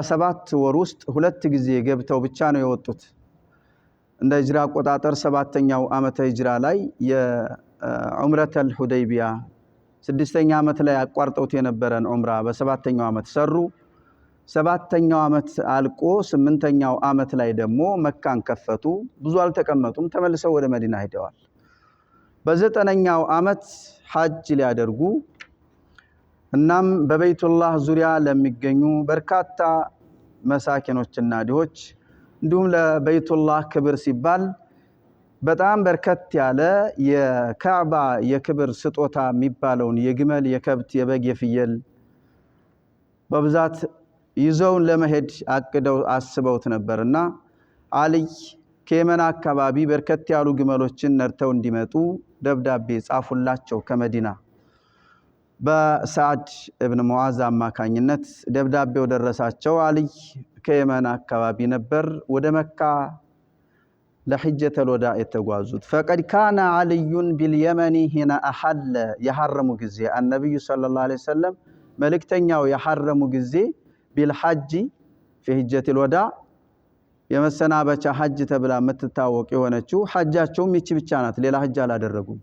7 ወር ውስጥ 2 ጊዜ ገብተው ብቻ ነው የወጡት እንደ ሂጅራ አቆጣጠር 7ኛው ዓመተ ሂጅራ ላይ የዑምረተል ሁደይቢያ 6ኛ ዓመት ላይ አቋርጠውት የነበረን ዑምራ በ7ኛው ዓመት ሰሩ 7ኛው ዓመት አልቆ 8ኛው ዓመት ላይ ደግሞ መካን ከፈቱ ብዙ አልተቀመጡም ተመልሰው ወደ መዲና ሄደዋል በ9ኛው ዓመት ሐጅ ሊያደርጉ እናም በበይቱላህ ዙሪያ ለሚገኙ በርካታ መሳኪኖችና ድሆች እንዲሁም ለበይቱላህ ክብር ሲባል በጣም በርከት ያለ የካዕባ የክብር ስጦታ የሚባለውን የግመል የከብት የበግ የፍየል በብዛት ይዘውን ለመሄድ አቅደው አስበውት ነበርና አልይ ከየመን አካባቢ በርከት ያሉ ግመሎችን ነርተው እንዲመጡ ደብዳቤ ጻፉላቸው ከመዲና በሳዕድ ኢብኑ ሙዓዝ አማካኝነት ደብዳቤው ደረሳቸው አልይ ከየመን አካባቢ ነበር ወደ መካ ለሐጀተል ወዳዕ የተጓዙት فقد كان علي باليمن هنا احل يحرم ጊዜ النبي صلى الله عليه وسلم መልእክተኛው የሐረሙ ጊዜ بالحج في حجة الوداع የመሰናበቻ ሐጅ ተብላ የምትታወቅ የሆነችው ሐጃቸውም ይቺ ብቻ ናት ሌላ ሐጅ አላደረጉም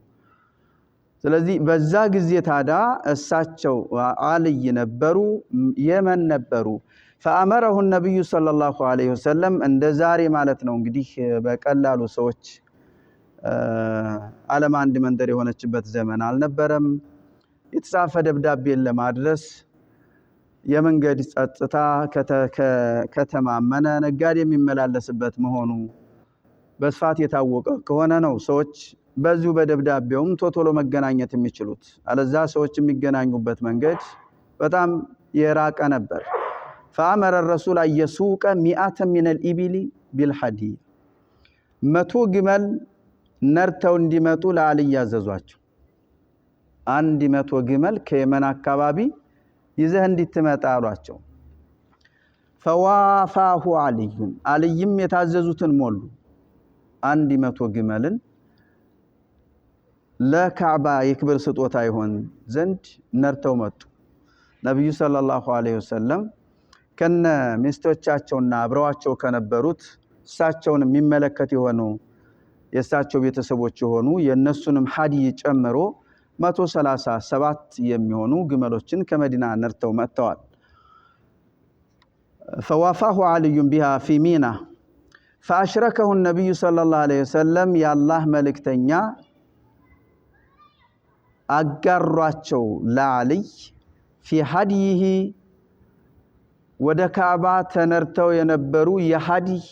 ስለዚህ በዛ ጊዜ ታዳ እሳቸው አልይ ነበሩ የመን ነበሩ فأمره النبي صلى الله عليه وسلم እንደ ዛሬ ማለት ነው እንግዲህ በቀላሉ ሰዎች ዓለም አንድ መንደር የሆነችበት ዘመን አልነበረም የተጻፈ ደብዳቤን ለማድረስ የመንገድ ጸጥታ ከተማመነ ነጋዴ የሚመላለስበት መሆኑ በስፋት የታወቀ ከሆነ ነው ሰዎች በዚሁ በደብዳቤውም ቶቶሎ መገናኘት የሚችሉት አለዛ ሰዎች የሚገናኙበት መንገድ በጣም የራቀ ነበር فأمر الرسول أن يسوق 100 من الإبل بالحدي 100 ግመል ነርተው እንዲመጡ ለአልይ ያዘዟቸው 100 ግመል ከየመን አካባቢ ይዘህ እንድትመጣ አሏቸው فوافاه علي عليም የታዘዙትን ሞሉ 100 ግመልን ለካዕባ የክብር ስጦታ ይሆን ዘንድ ነርተው መጡ ነብዩ ሰለላሁ ዐለይሂ ወሰለም ከነ ሚስቶቻቸውና አብረዋቸው ከነበሩት እሳቸውን የሚመለከት የሆኑ የእሳቸው ቤተሰቦች የሆኑ የነሱንም ሐዲይ ጨምሮ 137 የሚሆኑ ግመሎችን ከመዲና ነርተው መጥተዋል فوافاه علي بها في مينا فأشركه النبي صلى الله عليه وسلم يا الله ملكتنيا አጋሯቸው ለአልይ في هديه ወደ ካዕባ ተነርተው የነበሩ የሐዲይ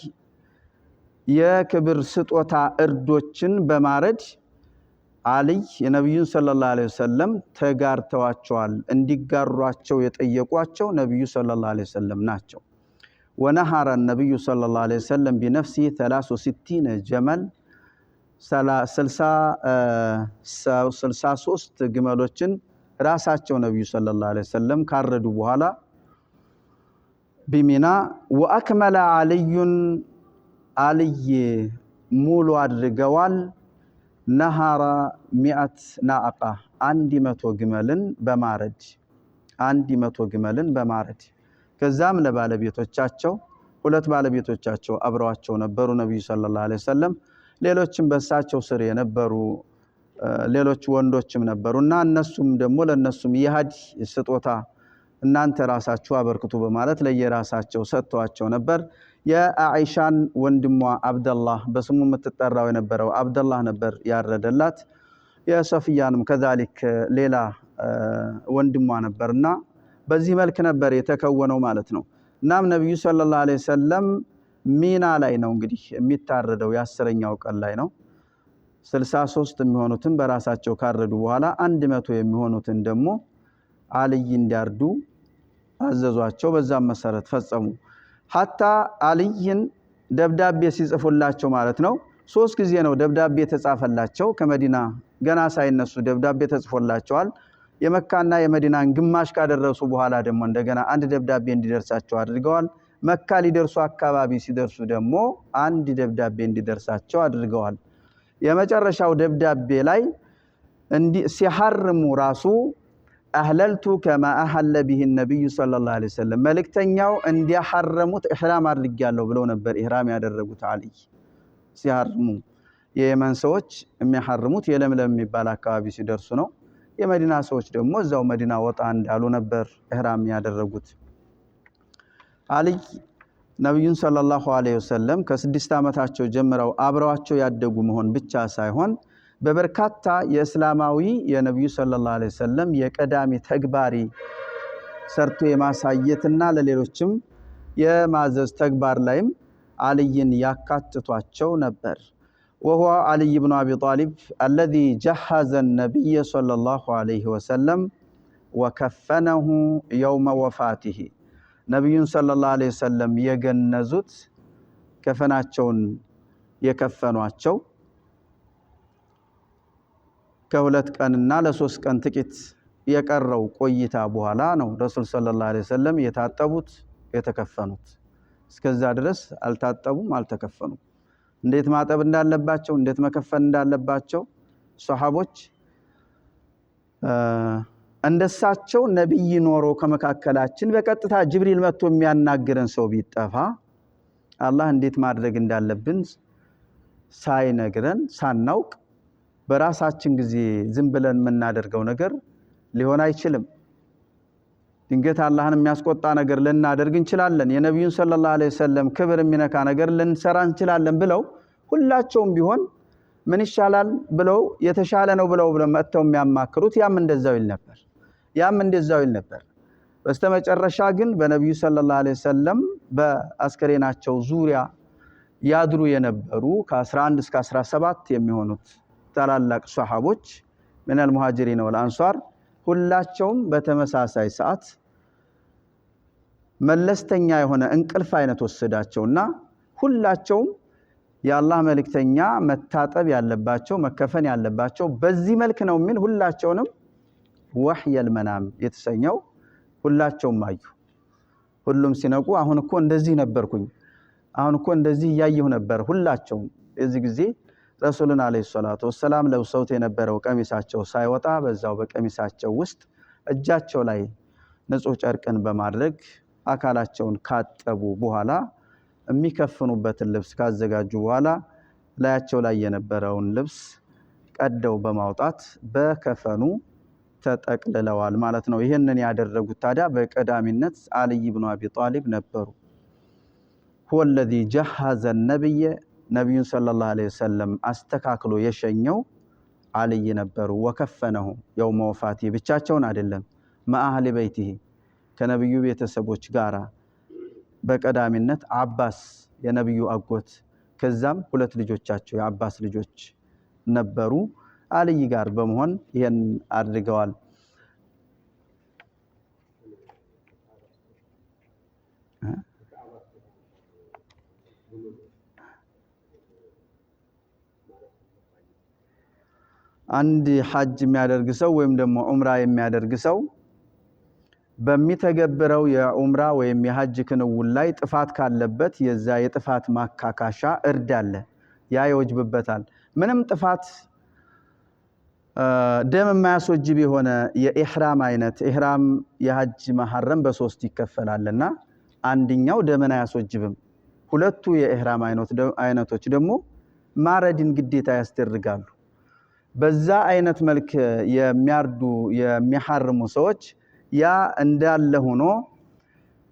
የክብር ስጦታ እርዶችን በማረድ አልይ የነብዩ ሰለላሁ ዐለይሂ ወሰለም ተጋርተዋቸዋል እንዲጋሯቸው የጠየቋቸው ነብዩ ሰለላሁ ዐለይሂ ወሰለም ናቸው ونهر النبي صلى الله عليه وسلم بنفسه 63 جمل 63 ግመሎችን ራሳቸው ነብዩ ሰለላሁ ዐለይሂ ወሰለም ካረዱ በኋላ بمنا واكمل علي ሙሉ አድርገዋል نهر 100 ناقه 100 ግመልን በማረድ ከዛም ለባለቤቶቻቸው ሁለት ባለቤቶቻቸው አብረዋቸው ነበሩ ነብዩ ሰለላሁ ዐለይሂ ወሰለም ሌሎችም በሳቸው ስር የነበሩ ሌሎች ወንዶችም ነበሩና እነሱም ደግሞ ለነሱም የሐዲ ስጦታ እናንተ ራሳችሁ አበርክቱ በማለት ለየራሳቸው ሰጥቷቸው ነበር የአኢሻን ወንድሟ አብደላህ በስሙ የምትጠራው የነበረው አብደላህ ነበር ያረደላት የሶፊያንም ከዛልክ ሌላ ወንድሟ ነበርና በዚህ መልክ ነበር የተከወነው ማለት ነው እናም ነብዩ ሰለላሁ ዐለይሂ ወሰለም ሚና ላይ ነው እንግዲህ የሚታረደው የ10ኛው ቀን ላይ ነው 63 የሚሆኑትን በራሳቸው ካረዱ በኋላ 100 የሚሆኑትን ደግሞ አልይ እንዲያርዱ አዘዟቸው በዛም መሰረት ፈጸሙ hatta አልይን ደብዳቤ ሲጽፉላቸው ማለት ነው 3 ጊዜ ነው ደብዳቤ ተጻፈላቸው ከመዲና ገና ሳይነሱ ደብዳቤ ተጽፎላቸዋል የመካና የመዲናን ግማሽ ካደረሱ በኋላ ደግሞ እንደገና አንድ ደብዳቤ እንዲደርሳቸው አድርገዋል መካ ሊደርሱ አካባቢ ሲደርሱ ደግሞ አንድ ደብዳቤ እንዲደርሳቸው አድርገዋል የመጨረሻው ደብዳቤ ላይ ሲሐርሙ ራሱ أهللت كما أهل به النبي صلى الله عليه وسلم ملكتنياو اندي حرموت إحرام አድርጌያለሁ ብለው ነበር ኢህራም ያደረጉት አልይ ሲያርሙ የየመን ሰዎች የሚያርሙት የለምለም የሚባል አካባቢ ሲደርሱ ነው የመዲና ሰዎች ደግሞ እዛው መዲና ወጣ እንዳሉ ነበር ኢህራም ያደረጉት አልይ ነብዩን ሰለላሁ ዐለይሂ ወሰለም ከ6 ዓመታቸው ጀምረው አብረዋቸው ያደጉ መሆን ብቻ ሳይሆን በበርካታ የእስላማዊ የነብዩ ሰለላሁ ዐለይሂ ወሰለም የቀዳሚ ተግባሪ ሰርቶ የማሳየትና ለሌሎችም የማዘዝ ተግባር ላይም አልይን ያካትቷቸው ነበር وهو علي بن أبي طالب الذي جهز النبي صلى الله عليه وسلم وكفنه يوم وفاته نبي صلى الله عليه وسلم يجنزت كفناتشون يكفنواتشو كولت كاننا لسوس كان تكت يقروا ቆይታ በኋላ ነው ረሱል ሰለላሁ ዐለይሂ ወሰለም የታጠቡት የተከፈኑት እስከዛ ድረስ አልታጠቡም አልተከፈኑም እንዴት ማጠብ እንዳለባቸው እንዴት መከፈን እንዳለባቸው ሱሐቦች እንደሳቸው ነብይ ኖሮ ከመካከላችን በቀጥታ ጅብሪል መጥቶ የሚያናግረን ሰው ቢጠፋ አላህ እንዴት ማድረግ እንዳለብን ሳይነግረን ሳናውቅ በራሳችን ጊዜ ዝም ብለን የምናደርገው ነገር ሊሆን አይችልም ድንገት አላህን የሚያስቆጣ ነገር ልናደርግ እንችላለን የነብዩን ሰለላሁ ዐለይሂ ወሰለም ክብር የሚነካ ነገር ልንሰራ እንችላለን ብለው ሁላቸውም ቢሆን ምን ይሻላል ብለው የተሻለ ነው ብለው መጥተው የሚያማክሩት ያም እንደዛው ይል ነበር በስተመጨረሻ ግን በነብዩ ሰለላሁ ዐለይሂ ወሰለም በአስከሬናቸው ዙሪያ ያድሩ የነበሩ ከ11 እስከ 17 የሚሆኑት ታላላቅ ሱሐቦች من المهاجرين والانصار ሁላቸውም በተመሳሳይ ሰዓት መለስተኛ የሆነ እንቅልፍ አይነት ወሰዳቸውና ሁላቸውም የአላህ መልእክተኛ መታጠብ ያለባቸው መከፈን ያለባቸው በዚህ መልክ ነው ምን ሁላቸውንም ወህይ المنام የተሰኘው ሁላቸውም አዩ ሁሉም ሲነቁ አሁን እኮ እንደዚህ ነበርኩኝ አሁን እኮ እንደዚህ ያየሁ ነበር ሁላቸውም እዚህ ጊዜ ረሱልን አለይሂ ሰላቱ ወሰለም ለብሰውት የነበረው ቀሚሳቸው ሳይወጣ በዛው በቀሚሳቸው ውስጥ እጃቸው ላይ ንጹህ ጨርቅን በማድረግ አካላቸውን ካጠቡ በኋላ የሚከፍኑበትን ልብስ ካዘጋጁ በኋላ ላያቸው ላይ የነበረውን ልብስ ቀደው በማውጣት በከፈኑ ተጠቅልለዋል ማለት ነው ይሄንን ያደረጉት ታዲያ በቀዳሚነት አልይ ኢብኑ አቢ ጣሊብ ነበሩ هو الذي جهز النبي نبي صلى الله عليه وسلم አስተካክሎ የሸኘው አልይ ነበሩ ወከፈነሁ يوم وفاته ብቻቸውን አይደለም ማአህሊ በይቲሂ ከነብዩ ቤተሰቦች ጋራ በቀዳሚነት አባስ የነብዩ አጎት ከዛም ሁለት ልጆቻቸው የአባስ ልጆች ነበሩ አልይ ጋር በመሆን ይሄን አድርገዋል አንድ ሐጅ የሚያደርግ ሰው ወይም ደግሞ ዑምራ የሚያደርግ ሰው በሚተገብረው የዑምራ ወይም የሐጅ ክንውን ላይ ጥፋት ካለበት የዛ የጥፋት ማካካሻ እርድ አለ ያ ይወጅብበታል ምንም ጥፋት ደም የማያስወጅብ የሆነ የኢህራም አይነት ኢህራም የሐጅ መሐረም በሶስት ይከፈላልና አንደኛው ደምን አያስወጅብም ሁለቱ የኢህራም አይነቶች ደግሞ ማረድን ግዴታ ያስደርጋሉ በዛ አይነት መልክ የሚያርዱ የሚሐርሙ ሰዎች ያ እንዳለ ሆኖ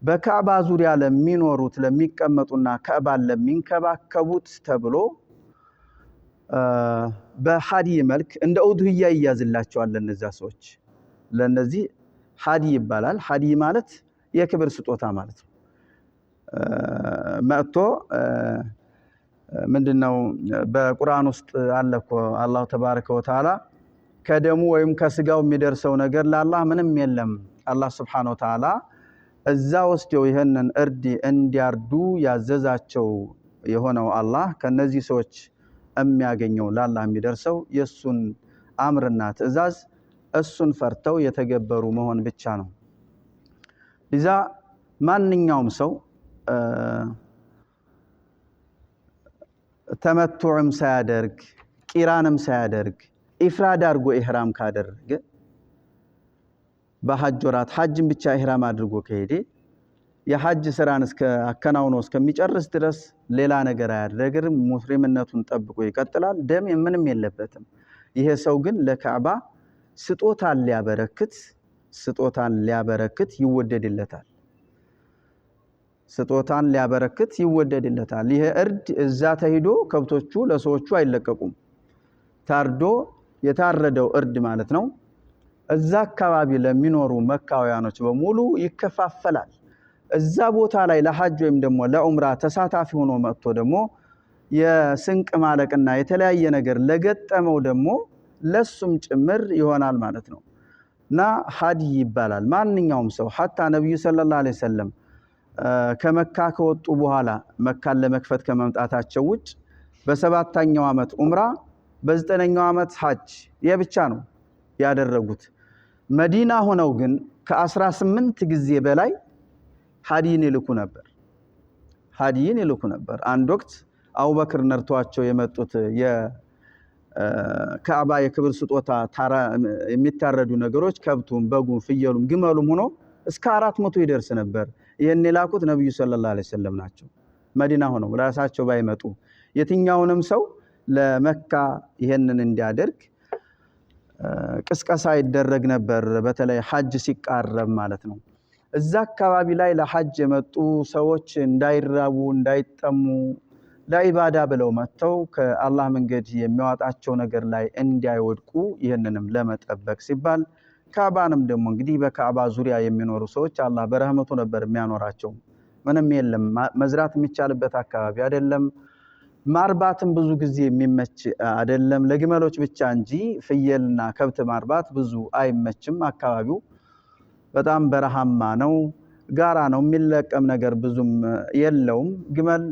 በካዕባ ዙሪያ ለሚኖሩት ለሚቀመጡና ካዕባን ለሚንከባከቡት ተብሎ በሐዲ መልክ እንደ ኡድህያ ይያዝላቸዋል ለነዛ ሰዎች ለነዚህ ሐዲ ይባላል ሐዲ ማለት የክብር ስጦታ ማለት ነው መጥቶ ምንድነው በቁርአን ውስጥ አለኮ አላህ ተባረከ ወተዓላ ከደሙ ወይም ከስጋው የሚደርሰው ነገር ለአላህ ምንም የለም አላህ Subhanahu Wa Ta'ala እዛ ወስደው ይሄንን እርድ እንዲያርዱ ያዘዛቸው የሆነው አላህ ከነዚህ ሰዎች የሚያገኘው ለአላህ የሚደርሰው የሱን አምርና ትዕዛዝ እሱን ፈርተው የተገበሩ መሆን ብቻ ነው ኢዛ ማንኛውም ሰው ተመቱዕም ሳያደርግ ቂራንም ሳያደርግ ኢፍራድ አድርጎ ኢህራም ካደረገ በሐጅ ወራት ሐጅን ብቻ ኢህራም አድርጎ ከሄደ የሐጅ ስራን እስከ አከናውኖ እስከሚጨርስ ድረስ ሌላ ነገር አያደርግም። ሙስሊምነቱን ጠብቆ ይቀጥላል። ደም ምንም የለበትም። ይሄ ሰው ግን ለካዕባ ስጦታን ሊያበረክት ይወደድለታል። ስጦታን ሊያበረክት ይወደድለታል። ይሄ እርድ እዛ ተሄዶ ከብቶቹ ለሰዎቹ አይለቀቁም። ታርዶ የታረደው እርድ ማለት ነው እዛ አካባቢ ለሚኖሩ መካውያኖች በሙሉ ይከፋፈላል። እዛ ቦታ ላይ ለሐጅ ወይም ደግሞ ለዑምራ ተሳታፊ ሆኖ መጥቶ ደግሞ የስንቅ ማለቅና የተለያየ ነገር ለገጠመው ደግሞ ለሱም ጭምር ይሆናል ማለት ነው። እና ሀዲ ይባላል። ማንኛውም ሰው ሐታ ነብዩ ሰለላሁ ዐለይሂ ወሰለም ከመካ ከወጡ በኋላ መካን ለመክፈት ከመምጣታቸው ውጭ በሰባተኛው ዓመት ዑምራ በዘጠነኛው ዓመት ሐጅ የብቻ ነው ያደረጉት። መዲና ሆነው ግን ከ18 ጊዜ በላይ ሀዲን ይልኩ ነበር። አንድ ወቅት አቡበክር ነርቷቸው የመጡት የካዕባ የክብር ስጦታ የሚታረዱ ነገሮች ከብቱም፣ በጉም፣ ፍየሉም፣ ግመሉም ሆኖ እስከ 400 ይደርስ ነበር። ይሄን የላኩት ነብዩ ሰለላሁ ዐለይሂ ወሰለም ናቸው። መዲና ሆነው ራሳቸው ባይመጡ የትኛውንም ሰው ለመካ ይሄንን እንዲያደርግ ቅስቀሳ ይደረግ ነበር። በተለይ ሐጅ ሲቃረብ ማለት ነው። እዛ አካባቢ ላይ ለሐጅ የመጡ ሰዎች እንዳይራቡ እንዳይጠሙ ለኢባዳ ብለው መጥተው ከአላህ መንገድ የሚያወጣቸው ነገር ላይ እንዳይወድቁ ይህንንም ለመጠበቅ ሲባል ካዕባንም ደግሞ እንግዲህ በካዕባ ዙሪያ የሚኖሩ ሰዎች አላህ በረህመቱ ነበር የሚያኖራቸው። ምንም የለም፣ መዝራት የሚቻልበት አካባቢ አይደለም። ማርባትም ብዙ ጊዜ የሚመች አይደለም፣ ለግመሎች ብቻ እንጂ ፍየልና ከብት ማርባት ብዙ አይመችም። አካባቢው በጣም በረሃማ ነው፣ ጋራ ነው፣ የሚለቀም ነገር ብዙም የለውም። ግመል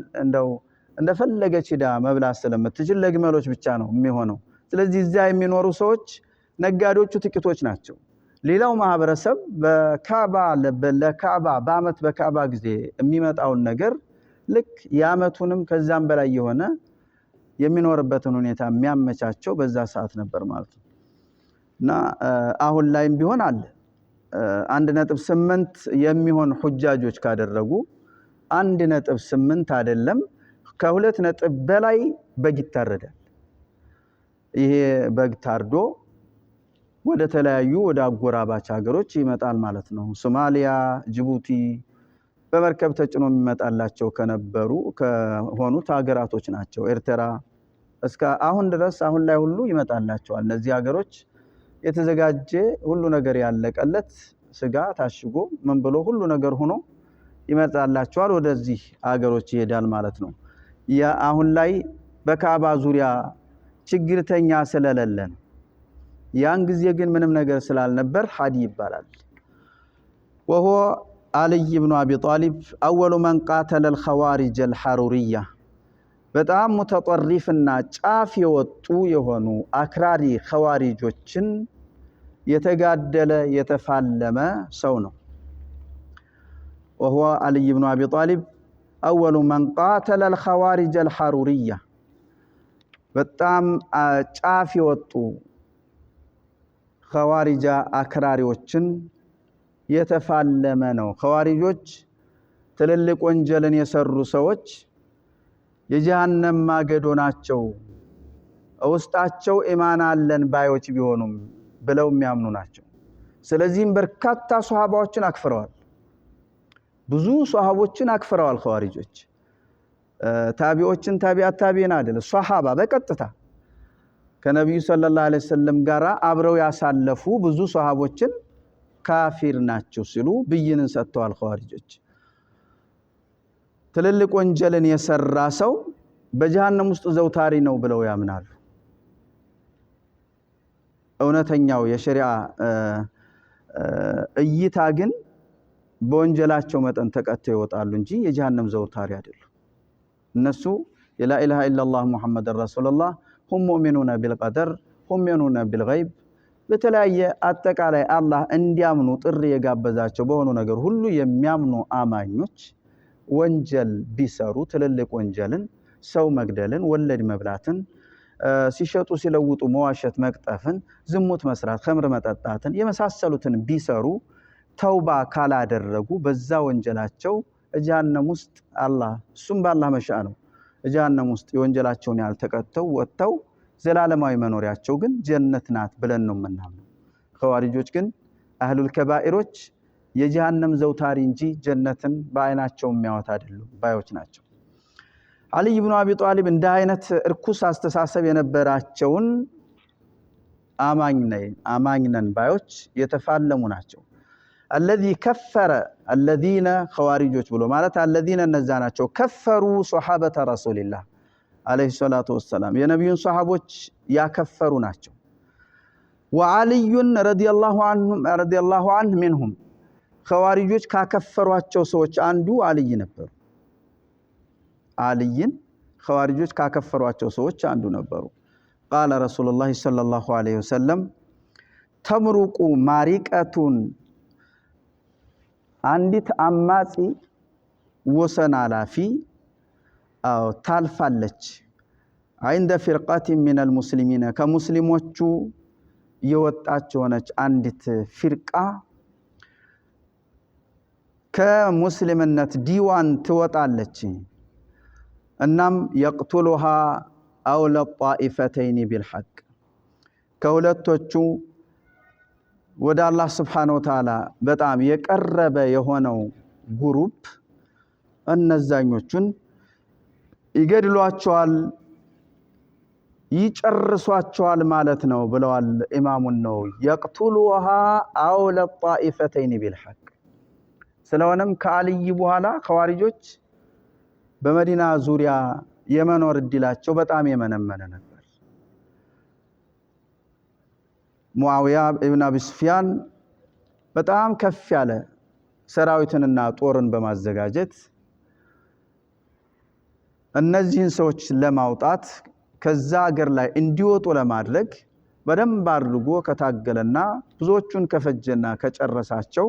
እንደፈለገች ሄዳ መብላት ስለምትችል ለግመሎች ብቻ ነው የሚሆነው። ስለዚህ እዚያ የሚኖሩ ሰዎች ነጋዴዎቹ ጥቂቶች ናቸው። ሌላው ማህበረሰብ ለካዕባ በአመት በካዕባ ጊዜ የሚመጣውን ነገር ልክ የአመቱንም ከዛም በላይ የሆነ የሚኖርበትን ሁኔታ የሚያመቻቸው በዛ ሰዓት ነበር ማለት ነው። እና አሁን ላይም ቢሆን አለ 1.8 የሚሆን ሁጃጆች ካደረጉ 1.8 አይደለም ከ2 ነጥብ በላይ በግ ይታረዳል። ይሄ በግ ታርዶ ወደ ተለያዩ ወደ አጎራባች ሀገሮች ይመጣል ማለት ነው። ሶማሊያ፣ ጅቡቲ በመርከብ ተጭኖ የሚመጣላቸው ከሆኑት ሀገራቶች ናቸው። ኤርትራ እስከ አሁን ድረስ አሁን ላይ ሁሉ ይመጣላቸዋል። እነዚህ ሀገሮች የተዘጋጀ ሁሉ ነገር ያለቀለት ስጋ ታሽጎ ምን ብሎ ሁሉ ነገር ሆኖ ይመጣላቸዋል። ወደዚህ ሀገሮች ይሄዳል ማለት ነው። አሁን ላይ በካዕባ ዙሪያ ችግርተኛ ስለሌለ ነው። ያን ጊዜ ግን ምንም ነገር ስላልነበር ሀዲ ይባላል። ወሆ አልይ ኢብኑ አቢ ጣሊብ አወሉ መን ቃተለ الخوارج الحرورية በጣም ሙተጠሪፍና ጫፍ የወጡ የሆኑ አክራሪ ኸዋሪጆችን የተጋደለ የተፋለመ ሰው ነው። ወሆ አልይ ኢብኑ አቢ ጣሊብ አወሉ መን ቃተለ الخوارج الحرورية በጣም ጫፍ የወጡ ኸዋሪጃ አክራሪዎችን የተፋለመ ነው። ኸዋሪጆች ትልልቅ ወንጀልን የሰሩ ሰዎች የጀሃነም ማገዶ ናቸው፣ ውስጣቸው ኢማን አለን ባዮች ቢሆኑም ብለው የሚያምኑ ናቸው። ስለዚህም በርካታ ሷሃባዎችን አክፍረዋል። ብዙ ሷሃቦችን አክፍረዋል ኸዋሪጆች። ታቢዎችን ታቢዒን አይደል ሷሃባ በቀጥታ ከነብዩ ሰለላሁ ዐለይሂ ወሰለም ጋር አብረው ያሳለፉ ብዙ ሷሃቦችን ካፊር ናቸው ሲሉ ብይንን ሰጥተዋል ኸዋሪጆች። ትልልቅ ወንጀልን የሰራ ሰው በጀሃነም ውስጥ ዘውታሪ ነው ብለው ያምናሉ። እውነተኛው የሸሪዓ እይታ ግን በወንጀላቸው መጠን ተቀጥተው ይወጣሉ እንጂ የጀሃነም ዘውታሪ አይደሉም። እነሱ የላ ኢላሃ ኢላላህ ሙሐመድ ረሱሉላህ ሁም ሙእሚኑነ ቢልቀደር ሁም ሙእሚኑነ ቢልገይብ በተለያየ አጠቃላይ አላህ እንዲያምኑ ጥሪ የጋበዛቸው በሆኑ ነገር ሁሉ የሚያምኑ አማኞች ወንጀል ቢሰሩ ትልልቅ ወንጀልን፣ ሰው መግደልን፣ ወለድ መብላትን፣ ሲሸጡ ሲለውጡ መዋሸት መቅጠፍን ዝሙት መስራት ኸምር መጠጣትን የመሳሰሉትን ቢሰሩ ተውባ ካላደረጉ በዛ ወንጀላቸው ጀሃነም ውስጥ አላህ እሱም በአላህ መሻእ ነው ጀሃነም ውስጥ የወንጀላቸውን ያልተቀጠው ወጥተው ዘላለማዊ መኖሪያቸው ግን ጀነት ናት ብለን ነው የምናምነው። ኸዋሪጆች ግን አህሉል ከባኢሮች የጀሃነም ዘውታሪ እንጂ ጀነትን በአይናቸው የሚያወት አይደሉም ባዮች ናቸው። አሊ ኢብኑ አቢ ጣሊብ እንደ አይነት እርኩስ አስተሳሰብ የነበራቸውን አማኝነን ባዮች የተፋለሙ ናቸው። الذي كفر الذين خوارجوች ብሎ ማለት الذين እነዛ ናቸው كفروا صحابة رسول الله عليه الصلاة والسلام የነብዩን ሷሃቦች ያከፈሩ ናቸው። وعلي رضي الله عنه منهم خوارجوች ካከፈሯቸው ሰዎች አንዱ አልይ ነበሩ። አልይን خوارجوች ካከፈሯቸው ሰዎች አንዱ ነበሩ። قال رسول الله صلى الله عليه وسلم تمرق مارقة አንዲት አማጺ ወሰን አላፊ ታልፋለች عند فرقة من المسلمين ከሙስሊሞቹ የወጣች ሆነች አንዲት ፍርቃ ከሙስሊምነት ዲዋን ትወጣለች። እናም يقتلها أولى الطائفتين بالحق ከሁለቶቹ ወደ አላህ Subhanahu Wa Ta'ala በጣም የቀረበ የሆነው ግሩፕ እነዛኞቹን ይገድሏቸዋል ይጨርሷቸዋል ማለት ነው ብለዋል ኢማሙ ነው يقتلوها أولى الطائفتين بالحق። ስለሆነም ከአልይ በኋላ ኸዋሪጆች በመዲና ዙሪያ የመኖር እድላቸው በጣም የመነመነ ነበር። ሙአዊያ ኢብኑ አቢ ሱፊያን በጣም ከፍ ያለ ሰራዊትንና ጦርን በማዘጋጀት እነዚህን ሰዎች ለማውጣት ከዛ ሀገር ላይ እንዲወጡ ለማድረግ በደንብ አድርጎ ከታገለና ብዙዎቹን ከፈጀና ከጨረሳቸው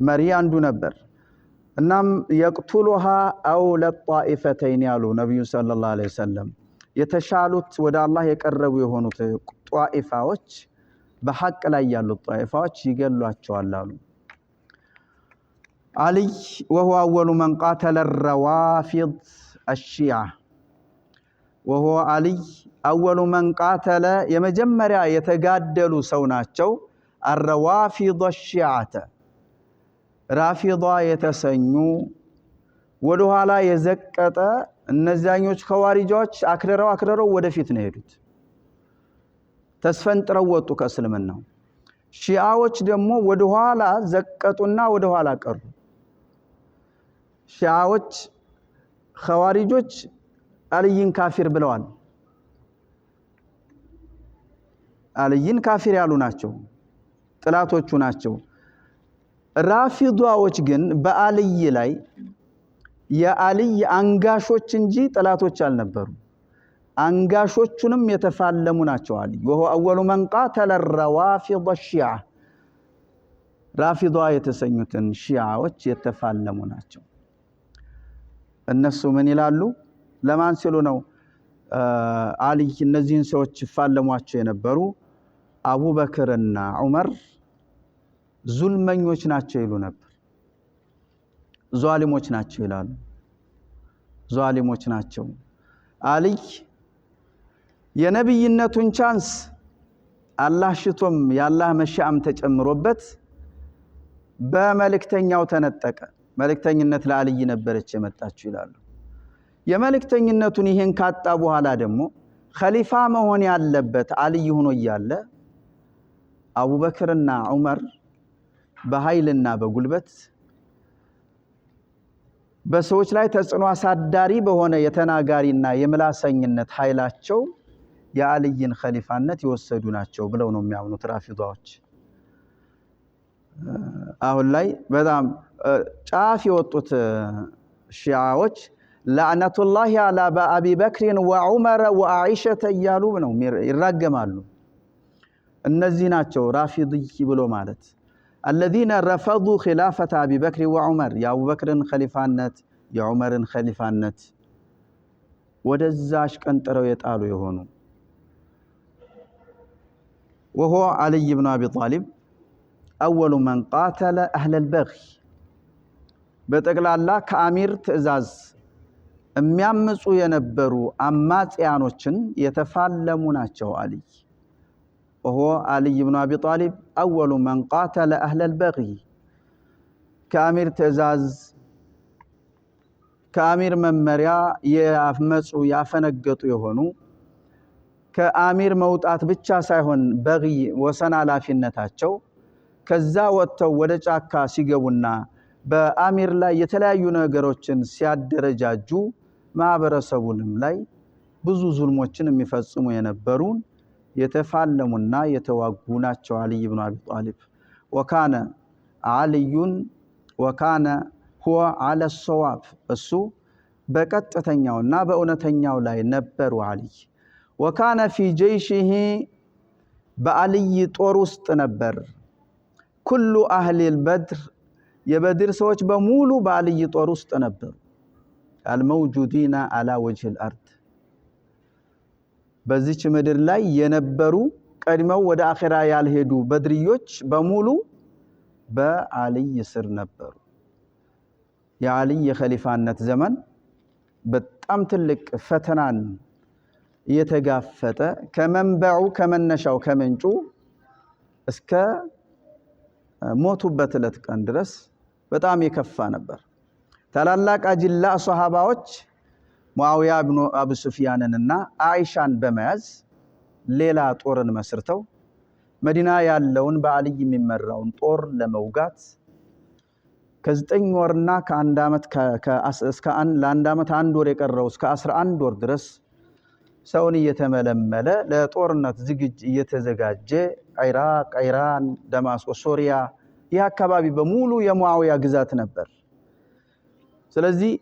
መሪ አንዱ ነበር። እናም يقتلها أولى الطائفتين ያሉ ነብዩ ሰለላሁ ዐለይሂ ወሰለም የተሻሉት ወደ አላህ የቀረቡ የሆኑት ጧኢፋዎች በሐቅ ላይ ያሉት ጧኢፋዎች ይገሏቸዋል አሉ። አልይ وهو أول من قاتل الروافض الشيعة وهو علي أول من قاتل የመጀመሪያ የተጋደሉ ሰው ናቸው። الروافض الشيعة ራፊዷ የተሰኙ ወደ ኋላ የዘቀጠ እነዛኞች ኸዋሪጆች አክረረው ወደፊት ነው ሄዱት ተስፈንጥረው ወጡ ከእስልምናው። ሺዓዎች ደግሞ ወደ ኋላ ዘቀጡና ወደ ኋላ ቀሩ። ሺዓዎች ኸዋሪጆች አልይን ካፊር ብለዋል። አልይን ካፊር ያሉ ናቸው፣ ጥላቶቹ ናቸው። ራፊዷዎች ግን በአልይ ላይ የአልይ አንጋሾች እንጂ ጥላቶች አልነበሩ። አንጋሾቹንም የተፋለሙ ናቸው። አልይ وهو أول من قاتل الروافض الشيعة ራፊዷ የተሰኙትን ሺዓዎች የተፋለሙ ናቸው። እነሱ ምን ይላሉ? ለማን ሲሉ ነው አልይ እነዚህን ሰዎች ይፋለሟቸው የነበሩ? አቡበክርና ዑመር ዙልመኞች ናቸው ይሉ ነበር። ዛሊሞች ናቸው ይላሉ። ዛሊሞች ናቸው። አልይ የነብይነቱን ቻንስ አላህ ሽቶም ያላህ መሻም ተጨምሮበት በመልእክተኛው ተነጠቀ። መልእክተኝነት ለአልይ ነበረች የመጣችው ይላሉ። የመልእክተኝነቱን ይሄን ካጣ በኋላ ደግሞ ኸሊፋ መሆን ያለበት አልይ ሆኖ እያለ አቡበክርና ዑመር በኃይልና በጉልበት በሰዎች ላይ ተጽዕኖ አሳዳሪ በሆነ የተናጋሪና የምላሰኝነት ኃይላቸው የአልይን ኸሊፋነት ይወሰዱ ናቸው ብለው ነው የሚያምኑት ራፊዷዎች። አሁን ላይ በጣም ጫፍ የወጡት ሺዓዎች ለዕነቱላሂ አላ አቢ በክር ወዑመር ወአኢሸተ እያሉ ነው ይራገማሉ። እነዚህ ናቸው ራፊድይ ብሎ ማለት الذين رفضوا خلافة أبي بكر وعمر يا أبو بكر خليفانت يا عمر خليفانت ودزاش كنترو يتقالوا يهونو وهو علي بن أبي طالب أول من قاتل أهل البغي بتقلع الله كأمير تأزاز የሚያምፁ የነበሩ አማጽያኖችን የተፋለሙናቸው علي وهو علي بن أبي طالب أول من قاتل أهل البغي كأمير تأزاز كأمير ممريا يافمፁ ያፈነገጡ የሆኑ ከአሚር መውጣት ብቻ ሳይሆን በغي ወሰን አላፊነታቸው ከዛ ወጥተው ወደ ጫካ ሲገቡና በአሚር ላይ የተለያዩ ነገሮችን ሲያደረጃጁ ማህበረሰቡንም ላይ ብዙ ዙልሞችን የሚፈጽሙ የነበሩን የተፋለሙና የተዋጉ ናቸው علي بن أبي طالب وكان علي وكان هو على الصواب እሱ በቀጥተኛውና በእውነተኛው ላይ ነበሩ علي وكان في جيشه በአልይ ጦር ውስጥ ነበር كل اهل البدر የበድር ሰዎች በሙሉ በአልይ ጦር ውስጥ ነበሩ الموجودين على وجه الارض በዚች ምድር ላይ የነበሩ ቀድመው ወደ አኺራ ያልሄዱ በድርዮች በሙሉ በአልይ ስር ነበሩ የአልይ የኸሊፋነት ዘመን በጣም ትልቅ ፈተናን የተጋፈጠ ከመንበዑ ከመነሻው ከምንጩ እስከ ሞቱበት ዕለት ቀን ድረስ በጣም የከፋ ነበር ታላላቅ አጅላ ሱሐባዎች ሙአዊያ ኢብኑ አቡ ሱፊያንንና አይሻን በመያዝ ሌላ ጦርን መስርተው መዲና ያለውን በአልይ የሚመራውን ጦር ለመውጋት ከ9 ወርና ከአንድ አመት እስከ ለአንድ አመት አንድ ወር የቀረው እስከ 11 ወር ድረስ ሰውን እየተመለመለ ለጦርነት ዝግጅት እየተዘጋጀ ኢራቅ ኢራን ደማስቆ ሶሪያ ይህ አካባቢ በሙሉ የሙአዊያ ግዛት ነበር ስለዚህ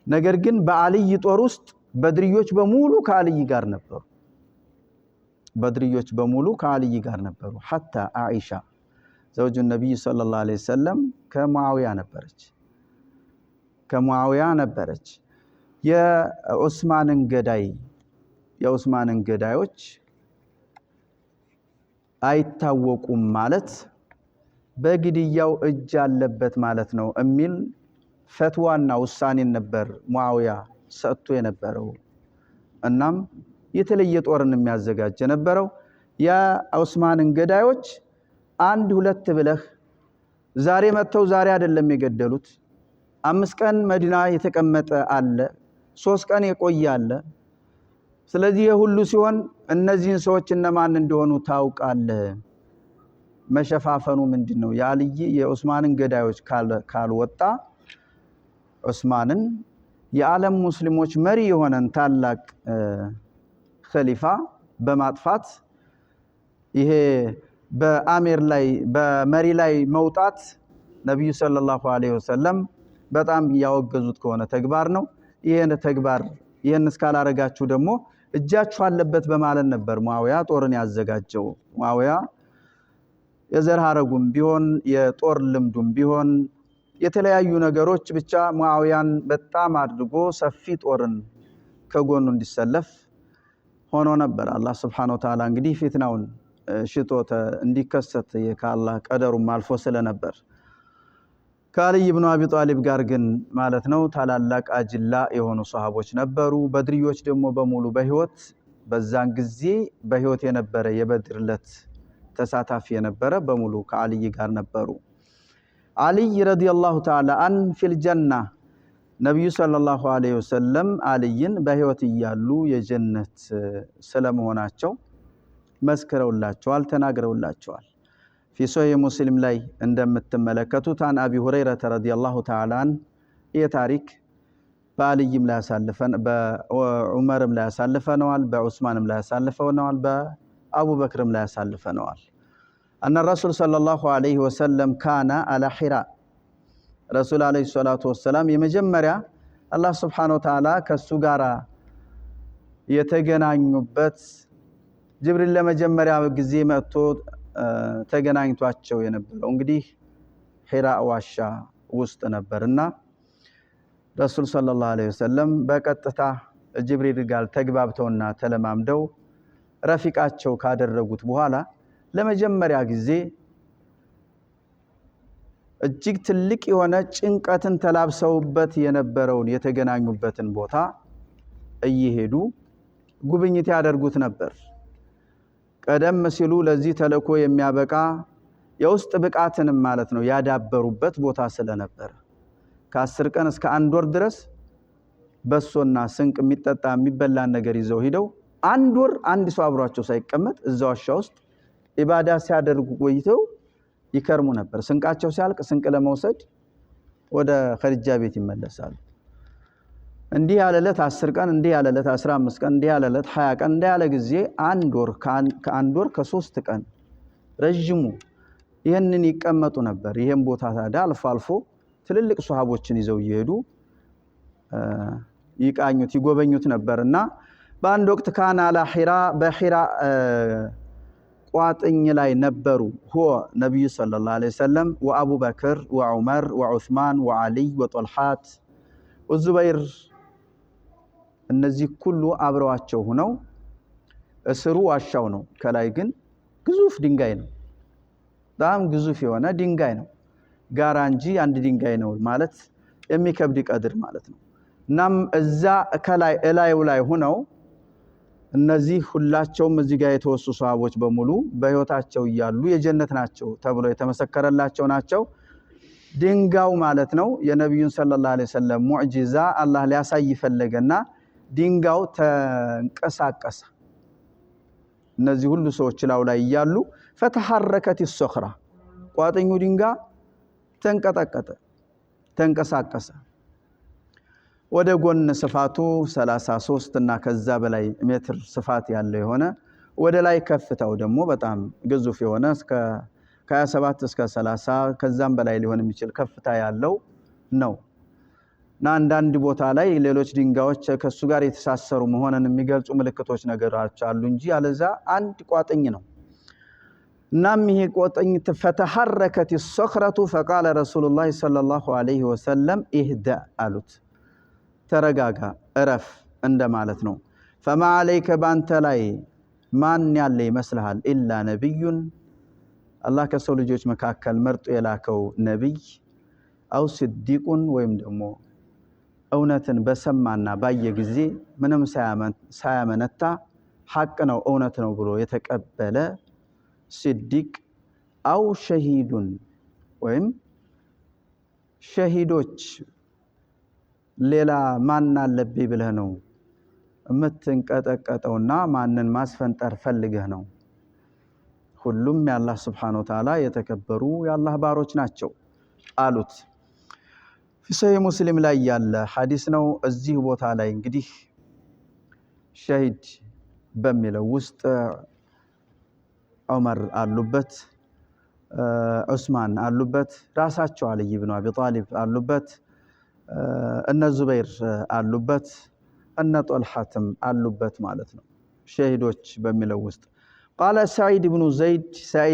ነገር ግን በአልይ ጦር ውስጥ በድርዮች በሙሉ ከአልይ ጋር ነበሩ በድርዮች በሙሉ ከአልይ ጋር ነበሩ حتى عائشة زوج النبي صلى الله عليه وسلم ከሙአዊያ ነበረች የዑስማንን ገዳዮች አይታወቁም ማለት በግድያው እጅ አለበት ማለት ነው እሚል ፈትዋና ውሳኔን ነበር ሙአዊያ ሰጥቶ የነበረው እናም የተለየ ጦርን የሚያዘጋጅ የነበረው የዑስማንን ገዳዮች አንድ ሁለት ብለህ ዛሬ መተው ዛሬ አይደለም የገደሉት 5 ቀን መዲና የተቀመጠ አለ 3 ቀን የቆየ አለ ስለዚህ የሁሉ ሲሆን እነዚህን ሰዎች እነማን እንደሆኑ ታውቃለህ መሸፋፈኑ ምንድነው የአልይ የዑስማንን ገዳዮች ካልወጣ ዑስማንን የዓለም ሙስሊሞች መሪ የሆነን ታላቅ ኸሊፋ በማጥፋት ይሄ በአሚር ላይ በመሪ ላይ መውጣት ነብዩ ሰለላሁ ዐለይሂ ወሰለም በጣም ያወገዙት ከሆነ ተግባር ነው ይሄን እስካላረጋችሁ ደግሞ እጃችሁ አለበት በማለት ነበር ሙአዊያ ጦርን ያዘጋጀው ሙአዊያ የዘር ሐረጉም ቢሆን የጦር ልምዱም ቢሆን የተለያዩ ነገሮች ብቻ ሙአዊያን በጣም አድርጎ ሰፊ ጦርን ከጎኑ እንዲሰለፍ ሆኖ ነበር አላህ Subhanahu Wa Ta'ala እንግዲህ ፊትናውን ሽቶተ እንዲከሰት የካላህ ቀደሩም አልፎ ስለነበር ከአልይ ኢብኑ አቢ ጣሊብ ጋር ግን ማለት ነው ታላላቅ አጅላ የሆኑ ሱሐቦች ነበሩ በድርዮች ደግሞ በሙሉ በህይወት በዛን ጊዜ በህይወት የነበረ የበድርለት ተሳታፊ የነበረ በሙሉ ከአልይ ጋር ነበሩ علي رضي الله تعالى عنه في الجنة نبي صلى الله عليه وسلم عليين በህይወት ይያሉ የጀነት ስለመሆናቸው መስከረውላቸዋል ተናግረውላቸዋል في صحيح مسلم ላይ እንደምትመለከቱት عن ابي هريره رضي الله تعالى عنه የታሪክ በአልይም ላይ ያሳልፈን በዑመርም ላይ ያሳልፈነዋል በዑስማንም ላይ ያሳልፈነዋል በአቡበክርም ላይ ያሳልፈነዋል أن الرسول صلى الله عليه وسلم كان على حراء رسول عليه الصلاة والسلام يمجمريا الله سبحانه وتعالى كالسجارة يتجنعنبت جبريل لمجمريا بجزيمة تجنعنتواتشوا ينبر انقدي حراء واشا وسط نبرنا رسول صلى الله عليه وسلم بقطتا جبريل قال تجبابتونا تلمامدو رفيقاتشو ካደረጉት በኋላ ለመጀመሪያ ጊዜ እጅግ ትልቅ የሆነ ጭንቀትን ተላብሰውበት የነበረውን የተገናኙበትን ቦታ እየሄዱ ጉብኝት ያደርጉት ነበር። ቀደም ሲሉ ለዚህ ተልእኮ የሚያበቃ የውስጥ ብቃትንም ማለት ነው ያዳበሩበት ቦታ ስለነበር ከ10 ቀን እስከ 1 ወር ድረስ በሶና ስንቅ የሚጠጣ የሚበላን ነገር ይዘው ሄደው 1 ወር አንድ ሰው አብሯቸው ሳይቀመጥ እዛው ዋሻ ውስጥ ኢባዳ ሲያደርጉ ቆይተው ይከርሙ ነበር። ስንቃቸው ሲያልቅ ስንቅ ለመውሰድ ወደ ኸዲጃ ቤት ይመለሳሉ። እንዲህ ያለለት 10 ቀን እንዲህ ያለለት 15 ቀን እንዲህ ያለለት 20 ቀን እንዲህ ያለ ጊዜ 1 ወር ከ1 ወር ከ3 ቀን ረጅሙ ይሄንን ይቀመጡ ነበር። ይሄን ቦታ ታዲያ አልፎ አልፎ ትልልቅ ሱሐቦችን ይዘው ይሄዱ ይቃኙት ይጎበኙት ነበርና በአንድ ወቅት ካና አላ ሒራ በሒራ ቋጥኝ ላይ ነበሩ هو ነብዩ ሰለላሁ ዐለይሂ ወሰለም ወአቡበክር ወዑመር ወዑስማን ወዓሊ ወጦልሓት ወዙበይር እነዚህ ሁሉ አብረዋቸው ሆነው እስሩ ዋሻው ነው። ከላይ ግን ግዙፍ ድንጋይ ነው። በጣም ግዙፍ የሆነ ድንጋይ ነው። ጋራ እንጂ አንድ ድንጋይ ነው ማለት የሚከብድ ቀድር ማለት ነው። እናም እዛ ከላይ እላዩ ላይ ሆነው እነዚህ ሁላቸውም እዚህ ጋር የተወሱ ሷሃቦች በሙሉ በህይወታቸው ይያሉ የጀነት ናቸው ተብሎ የተመሰከረላቸው ናቸው። ድንጋው ማለት ነው የነብዩን ሰለላሁ ዐለይሂ ወሰለም ሙዕጂዛ አላህ ሊያሳይ ፈለገና ድንጋው ተንቀሳቀሰ። እነዚህ ሁሉ ሰዎች ላው ላይ ይያሉ فتحركت الصخرة ቋጥኙ ድንጋይ ተንቀጠቀጠ ተንቀሳቀሰ። ወደ ጎን ስፋቱ 33 እና ከዛ በላይ ሜትር ስፋት ያለው የሆነ ወደ ላይ ከፍታው ደግሞ በጣም ግዙፍ የሆነ እስከ 27 እስከ 30 ከዛም በላይ ሊሆን የሚችል ከፍታ ያለው ነው። እና አንዳንድ ቦታ ላይ ሌሎች ድንጋዮች ከሱ ጋር የተሳሰሩ መሆኑን የሚገልጹ ምልክቶች ነገራቸው አሉ እንጂ ያለዛ አንድ ቋጥኝ ነው። እናም ይሄ ቋጥኝ ተፈተሐረከት الصخرة فقال رسول الله صلى الله عليه وسلم اهدأ አሉት ተረጋጋ እረፍ እንደማለት ነው። فما عليك በአንተ ላይ ማን ያለ ይመስልሃል ኢላ ነብዩን አላህ ከሰው ልጆች መካከል መርጦ የላከው ነብይ አው ሲዲቁን ወይም ደግሞ እውነትን በሰማና ባየ ጊዜ ምንም ሳያመነታ ሐቅ ነው እውነት ነው ብሎ የተቀበለ ሲዲቅ አው ሸሂዱን ወይም ሸሂዶች ሌላ ማን አለብኝ ብለህ ነው እምትንቀጠቀጠውና ማንን ማስፈንጠር ፈልገህ ነው? ሁሉም የአላህ Subhanahu Wa Ta'ala የተከበሩ የአላህ ባሮች ናቸው አሉት። في ሙስሊም ላይ ያለ ሐዲስ ነው። እዚህ ቦታ ላይ እንግዲህ ሸሂድ በሚለው ውስጥ ዑመር አሉበት፣ ዑስማን አሉበት፣ ራሳቸው አልይ ኢብኑ አቢ ጣሊብ አሉበት፣ እነ ዙበይር አሉበት፣ እነ ጦልሐትም አሉበት ማለት ነው። ሸሂዶች በሚለው ውስጥ قال سعيد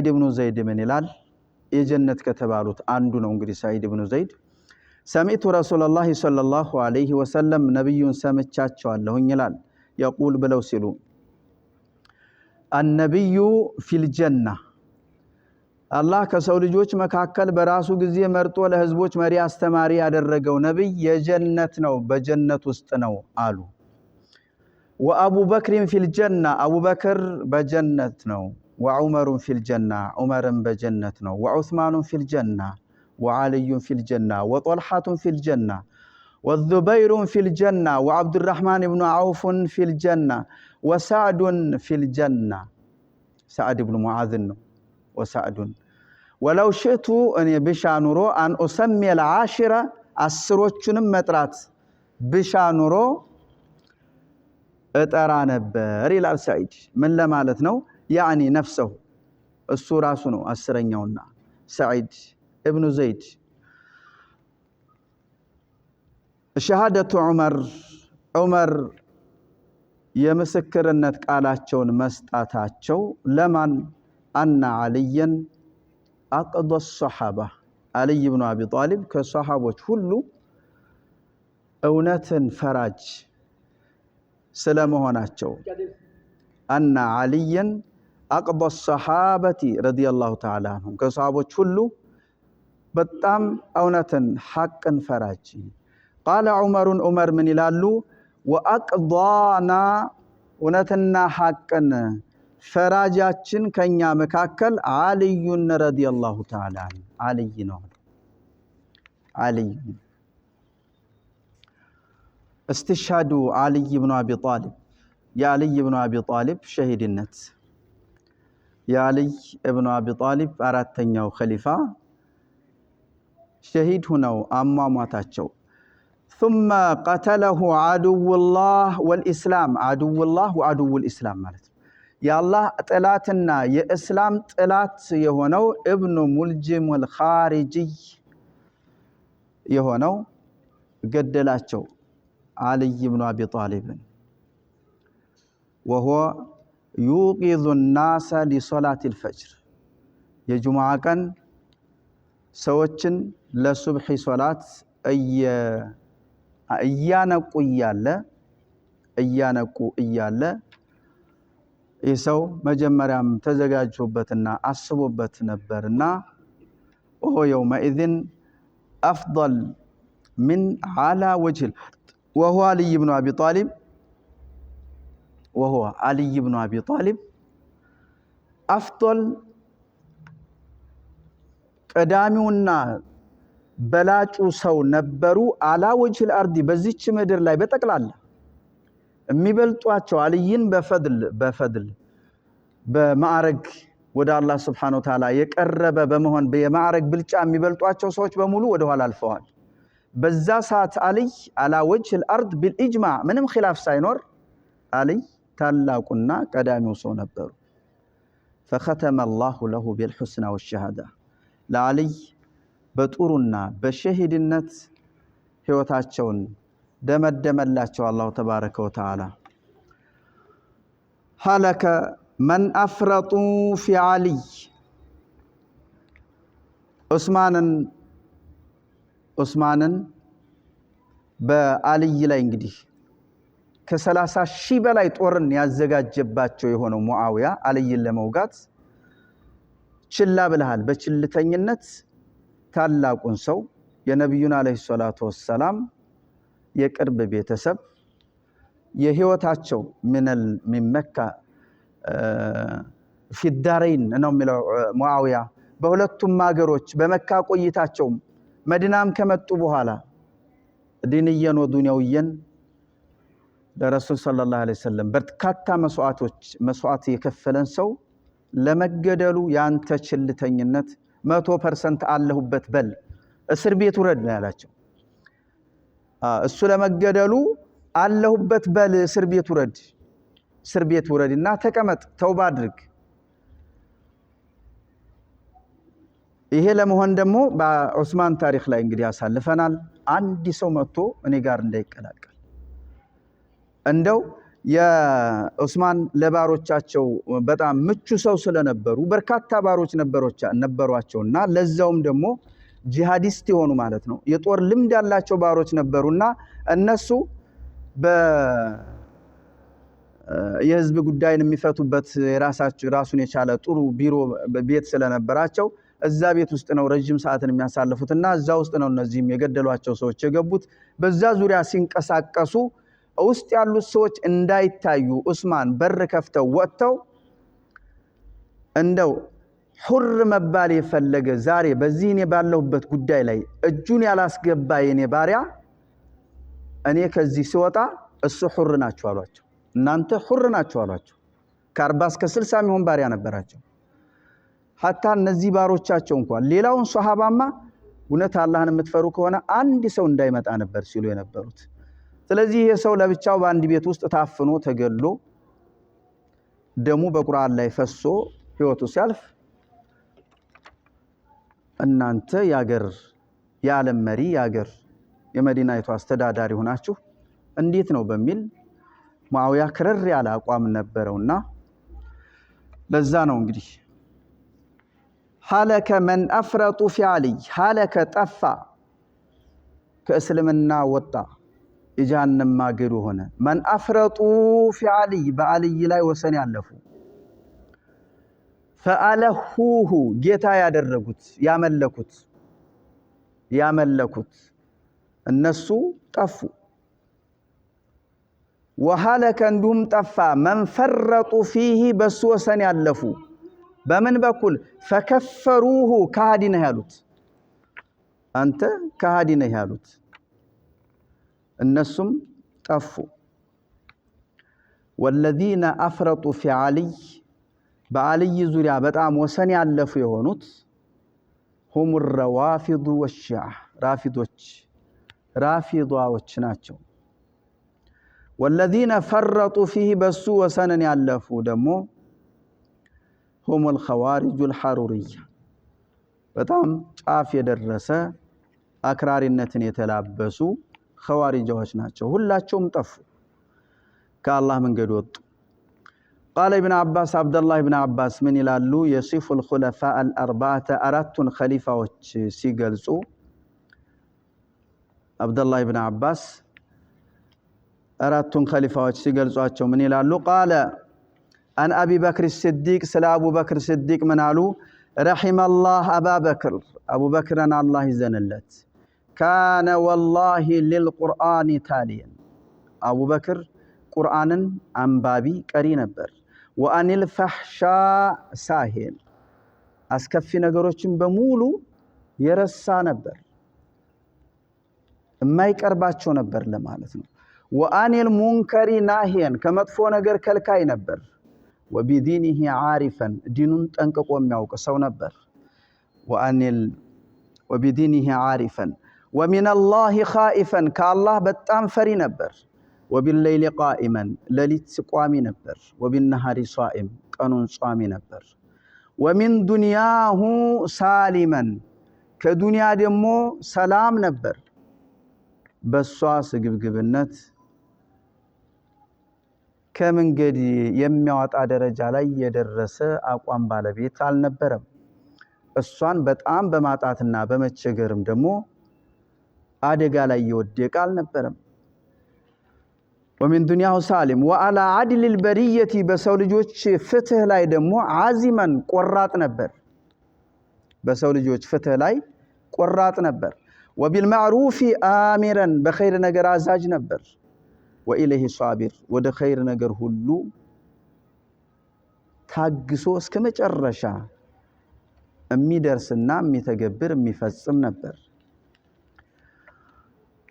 بن زيد ምን ይላል? የጀነት ከተባሉት አንዱ ነው እንግዲህ ሰዒድ ኢብኑ ዘይድ ሰሚቱ ረሱላህ ሰለላሁ ዐለይሂ ወሰለም ነብዩን ሰምቻቸዋለሁኝ ይላል። يقول ብለው ሲሉ النبي في الجنة አላህ ከሰው ልጆች መካከል በራሱ ጊዜ መርጦ ለህዝቦች መሪ አስተማሪ ያደረገው ነብይ የጀነት ነው በጀነት ውስጥ ነው አሉ። وابو بكر في الجنة ابو بكر بجنت ነው وعمر في الجنة عمر بجنت ነው وعثمان في الجنة وعلي في الجنة وطلحة في الجنة والزبير في الجنة وعبد الرحمن بن عوف في الجنة وسعد في الجنة سعد بن معاذ وسعد ولو شئت أن بشانورو أن أسمي العاشرة السروچንም መጥራት بشانورو እጠራ ነበር ይላል ሰዒድ። ምን ለማለት ነው? يعني نفسه እሱ ራሱ ነው አስረኛውና ሰዒድ ኢብኑ ዘይድ ሸሃደቱ ዑመር የምስክርነት ቃላቸውን መስጣታቸው ለማን አና አልየን አቅዶ الصحابة አልይ ኢብኑ አቢ ጣሊብ ከሷሃቦች ሁሉ እውነትን ፈራጅ ስለመሆናቸው አና አልየን أقضى الصحابة رضي الله تعالى عنهم كصحابة كله بتام أونة حقا فراجي قال عمر من يلالو وأقضانا ونتنا حقا فراجاتشن كنيا مكاكل علي رضي الله تعالى عنه علي استشهدوا علي بن أبي طالب يا علي بن أبي طالب شهيد النت يا علي بن أبي طالب أراتنيو خليفة شهيد هنا أما ماتاتشو ثم قتله عدو الله والإسلام عدو الله وعدو الإسلام مالت يا الله طلاتنا يا إسلام طلات يهونو ابن ملجم الخارجي يهونو قدلاتشو علي بن أبي طالب وهو يوقظ الناس لصلاة الفجر يا جماعة كان سوتشن لصبح صلاة እያነቁ እያለ ይሰው መጀመሪያም ተዘጋጅቶበትና አስቦበት ነበርና وهو يومئذ أفضل من على وجه وهو علي بن أبي طالب أفضل ቀዳሚውና በላጩ ሰው ነበሩ አላ ወጅል አርዲ በዚች ምድር ላይ በጠቅላላ የሚበልጧቸው አልይን በፈድል በማዕረግ ወደ አላህ Subhanahu Wa Ta'ala የቀረበ በመሆን በማዕረግ ብልጫ የሚበልጧቸው ሰዎች በሙሉ ወደ ኋላ አልፈዋል በዛ ሰዓት አልይ አላ ወጅል አርድ بالإجماع ምንም ኺላፍ ሳይኖር አልይ ታላቁና ቀዳሚው ሰው ነበሩ فختم الله له بالحسنى والشهاده ለአልይ በጥሩና በሸሂድነት ህይወታቸውን ደመደመላቸው አላሁ ተባረከ ወተዓላ ሀለከ መን አፍረጡ ፊ አልይ ዑስማንን በአልይ ላይ እንግዲህ ከ30 ሺህ በላይ ጦርን ያዘጋጀባቸው የሆነው ሙአዊያ አልይን ለመውጋት ችላ ብለሃል በችልተኝነት ታላቁን ሰው የነብዩና አለይሂ ሰላቱ ወሰላም የቅርብ ቤተሰብ የህይወታቸው من مكة في الدارين ነው የሚለው ሙአዊያ በሁለቱም ሀገሮች በመካ ቆይታቸው መዲናም ከመጡ በኋላ ዲንየን ወዱንያውየን ለረሱል ሰለላሁ ዐለይሂ ወሰለም በርካታ መስዋዕት የከፈለን ሰው ለመገደሉ ያንተ ችልተኝነት 100% አለሁበት በል እስር ቤት ውረድ ነው ያላቸው እሱ ለመገደሉ አለሁበት በል እስር ቤት ውረድና ተቀመጥ ተውባ አድርግ ይሄ ለመሆን ደግሞ በዑስማን ታሪክ ላይ እንግዲህ ያሳልፈናል አንድ ሰው መጥቶ እኔ ጋር እንዳይቀላቀል እንደው የዑስማን ለባሮቻቸው በጣም ምቹ ሰው ስለነበሩ በርካታ ባሮች ነበሯቸውና ለዛውም ደግሞ ጂሃዲስት የሆኑ ማለት ነው የጦር ልምድ ያላቸው ባሮች ነበሩና እነሱ የህዝብ ጉዳይን የሚፈቱበት ራሱን የቻለ ጥሩ ቢሮ ቤት ስለነበራቸው እዛ ቤት ውስጥ ነው ረጅም ሰዓትን የሚያሳልፉትና እዛ ውስጥ ነው እነዚህም የገደሏቸው ሰዎች የገቡት በዛ ዙሪያ ሲንቀሳቀሱ ውስጥ ያሉት ሰዎች እንዳይታዩ ዑስማን በር ከፍተው ወጥተው እንደው ሁር መባል የፈለገ ዛሬ በዚህ እኔ ባለሁበት ጉዳይ ላይ እጁን ያላስገባ የኔ ባሪያ እኔ ከዚህ ሲወጣ እሱ ሁር ናቸው አሏቸው እናንተ ሁር ናቸው አሏቸው ከ40 እስከ 60 የሚሆን ባሪያ ነበራቸው hatta እነዚህ ባሮቻቸው እንኳን ሌላውን ሱሐባማ እውነት አላህን የምትፈሩ ከሆነ አንድ ሰው እንዳይመጣ ነበር ሲሉ የነበሩት ስለዚህ ይሄ ሰው ለብቻው በአንድ ቤት ውስጥ ታፍኖ ተገሎ ደሙ በቁርአን ላይ ፈሶ ህይወቱ ሲያልፍ እናንተ የዓለም መሪ የመዲናይቱ አስተዳዳሪ ሆናችሁ እንዴት ነው በሚል ሙአዊያ ክረር ያለ አቋም ነበረውና ለዛ ነው እንግዲህ ሀለከ መን አፍረጡ ፊ አልይ ሀለከ ጠፋ ከእስልምና ወጣ የጀሃነም ማገዱ ሆነ መን አፍረጡ ፊ አልይ በአልይ ላይ ወሰን ያለፉ ፈአለሁሁ ጌታ ያደረጉት ያመለኩት እነሱ ጠፉ። ወሃለከ እንዲሁም ጠፋ መን ፈረጡ ፊህ በሱ ወሰን ያለፉ በምን በኩል ፈከፈሩሁ ከሃዲ ነህ ያሉት አንተ ከሃዲ ነህ ያሉት እነሱም ጠፉ። ወለዚነ አፍረጡ ፊ ዓሊይ በዓሊይ ዙሪያ በጣም ወሰን ያለፉ የሆኑት ሁሙ ረዋፊዱ ወሺዓ ራፊዷዎች ናቸው። ወለዚነ ፈረጡ ፊህ በሱ ወሰንን ያለፉ ደግሞ ሁሙል ኸዋሪጁል ሐሩርያ በጣም ጫፍ የደረሰ አክራሪነትን የተላበሱ ኸዋሪጃዎች ናቸው። ሁላቸውም ጠፉ፣ ከአላህ መንገድ ወጡ። ቃለ ኢብኑ አባስ አብደላህ ኢብኑ አባስ ምን ይላሉ? የሲፉል ኹለፋእ አልአርባዓተ አራቱን ኸሊፋዎች ሲገልጹ አብደላህ ኢብኑ አባስ አራቱን ኸሊፋዎች ሲገልጿቸው ምን ይላሉ? ቃለ አን አቢ በክር ሲዲቅ ስለ አቡበክር ሲዲቅ ምን አሉ? ረሒመላህ አባበክር አቡበክርን አላህ ይዘንለት። ካነ ወላሂ ሊልቁርአን ታሊየን አቡበክር ቁርአንን አንባቢ ቀሪ ነበር። ወአኒል ፈሕሻ ሳሂን አስከፊ ነገሮችን በሙሉ የረሳ ነበር፣ የማይቀርባቸው ነበር ለማለት ነው። ወአኒል ሙንከሪ ናሂየን ከመጥፎ ነገር ከልካይ ነበር። ወቢዲኒሂ ዓሪፈን ዲኑን ጠንቅቆ የሚያውቅ ሰው ነበር። ወቢዲኒሂ ዓሪፈን ወሚነላሂ ኻኢፈን ከአላህ በጣም ፈሪ ነበር። ወቢለይሊ ቃኢመን ሌሊት ቋሚ ነበር። ወቢነሃሪ ሷኢም ቀኑን ጿሚ ነበር። ወሚን ዱንያሁ ሳሊመን ከዱንያ ደግሞ ሰላም ነበር። በሷ ስግብግብነት ከመንገድ የሚያወጣ ደረጃ ላይ የደረሰ አቋም ባለቤት አልነበረም። እሷን በጣም በማጣትና በመቸገርም ደግሞ አደጋ ላይ የወደቀ አልነበረም። ወሚን ዱንያሁ ሳሊም ወአላ አድሊል በሪየቲ በሰው ልጆች ፍትህ ላይ ደግሞ ዓዚመን ቆራጥ ነበር። በሰው ልጆች ፍትህ ላይ ቆራጥ ነበር። ወቢልማዕሩፊ አሚረን በኸይር ነገር አዛዥ ነበር። ወኢለይሂ ሷቢር ወደ ኸይር ነገር ሁሉ ታግሶ እስከ መጨረሻ የሚደርስና የሚተገብር የሚፈጽም ነበር።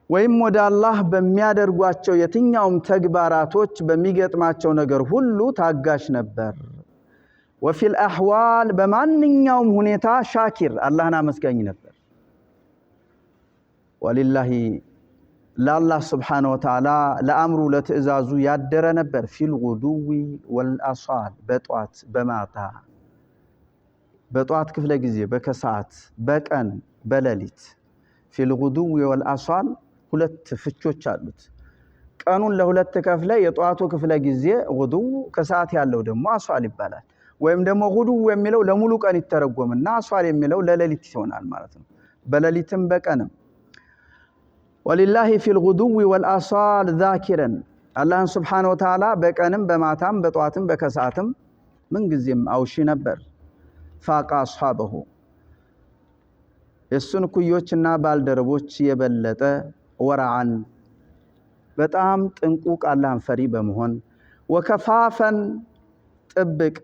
ወይም ወደ አላህ በሚያደርጓቸው የትኛውም ተግባራቶች በሚገጥማቸው ነገር ሁሉ ታጋሽ ነበር። ወፊል አህዋል በማንኛውም ሁኔታ ሻኪር አላህን አመስጋኝ ነበር። ወሊላሂ ለአላህ ስብሓነሁ ወተዓላ ለአምሩ ለትእዛዙ ያደረ ነበር። ፊል ጉዱዊ ወልአሷል በጧት በማታ በጧት ክፍለ ጊዜ በከሰዓት በቀን በሌሊት ፊል ጉዱዊ ወልአሷል ሁለት ፍቾች አሉት። ቀኑን ለሁለት ከፍለ የጧቱ ክፍለ ጊዜ ጉዱው ከሰዓት ያለው ደግሞ አሷል ይባላል። ወይም ደግሞ ጉዱው የሚለው ለሙሉ ቀን ይተረጎምና አሷል የሚለው ለሌሊት ይሆናል ማለት ነው። በሌሊትም በቀንም ወሊላሂ ፊል ጉዱዊ ወልአሷል ዛኪረን አላህን ስብሓነሁ ወተዓላ በቀንም በማታም በጧትም በከሰዓትም ምንጊዜም አውሺ ነበር። ፋቃ አስሓበሁ የሱን ኩዮችና ባልደረቦች የበለጠ ወራዓን በጣም ጥንቁቅ አላህን ፈሪ በመሆን ወከፋፈን ጥብቅ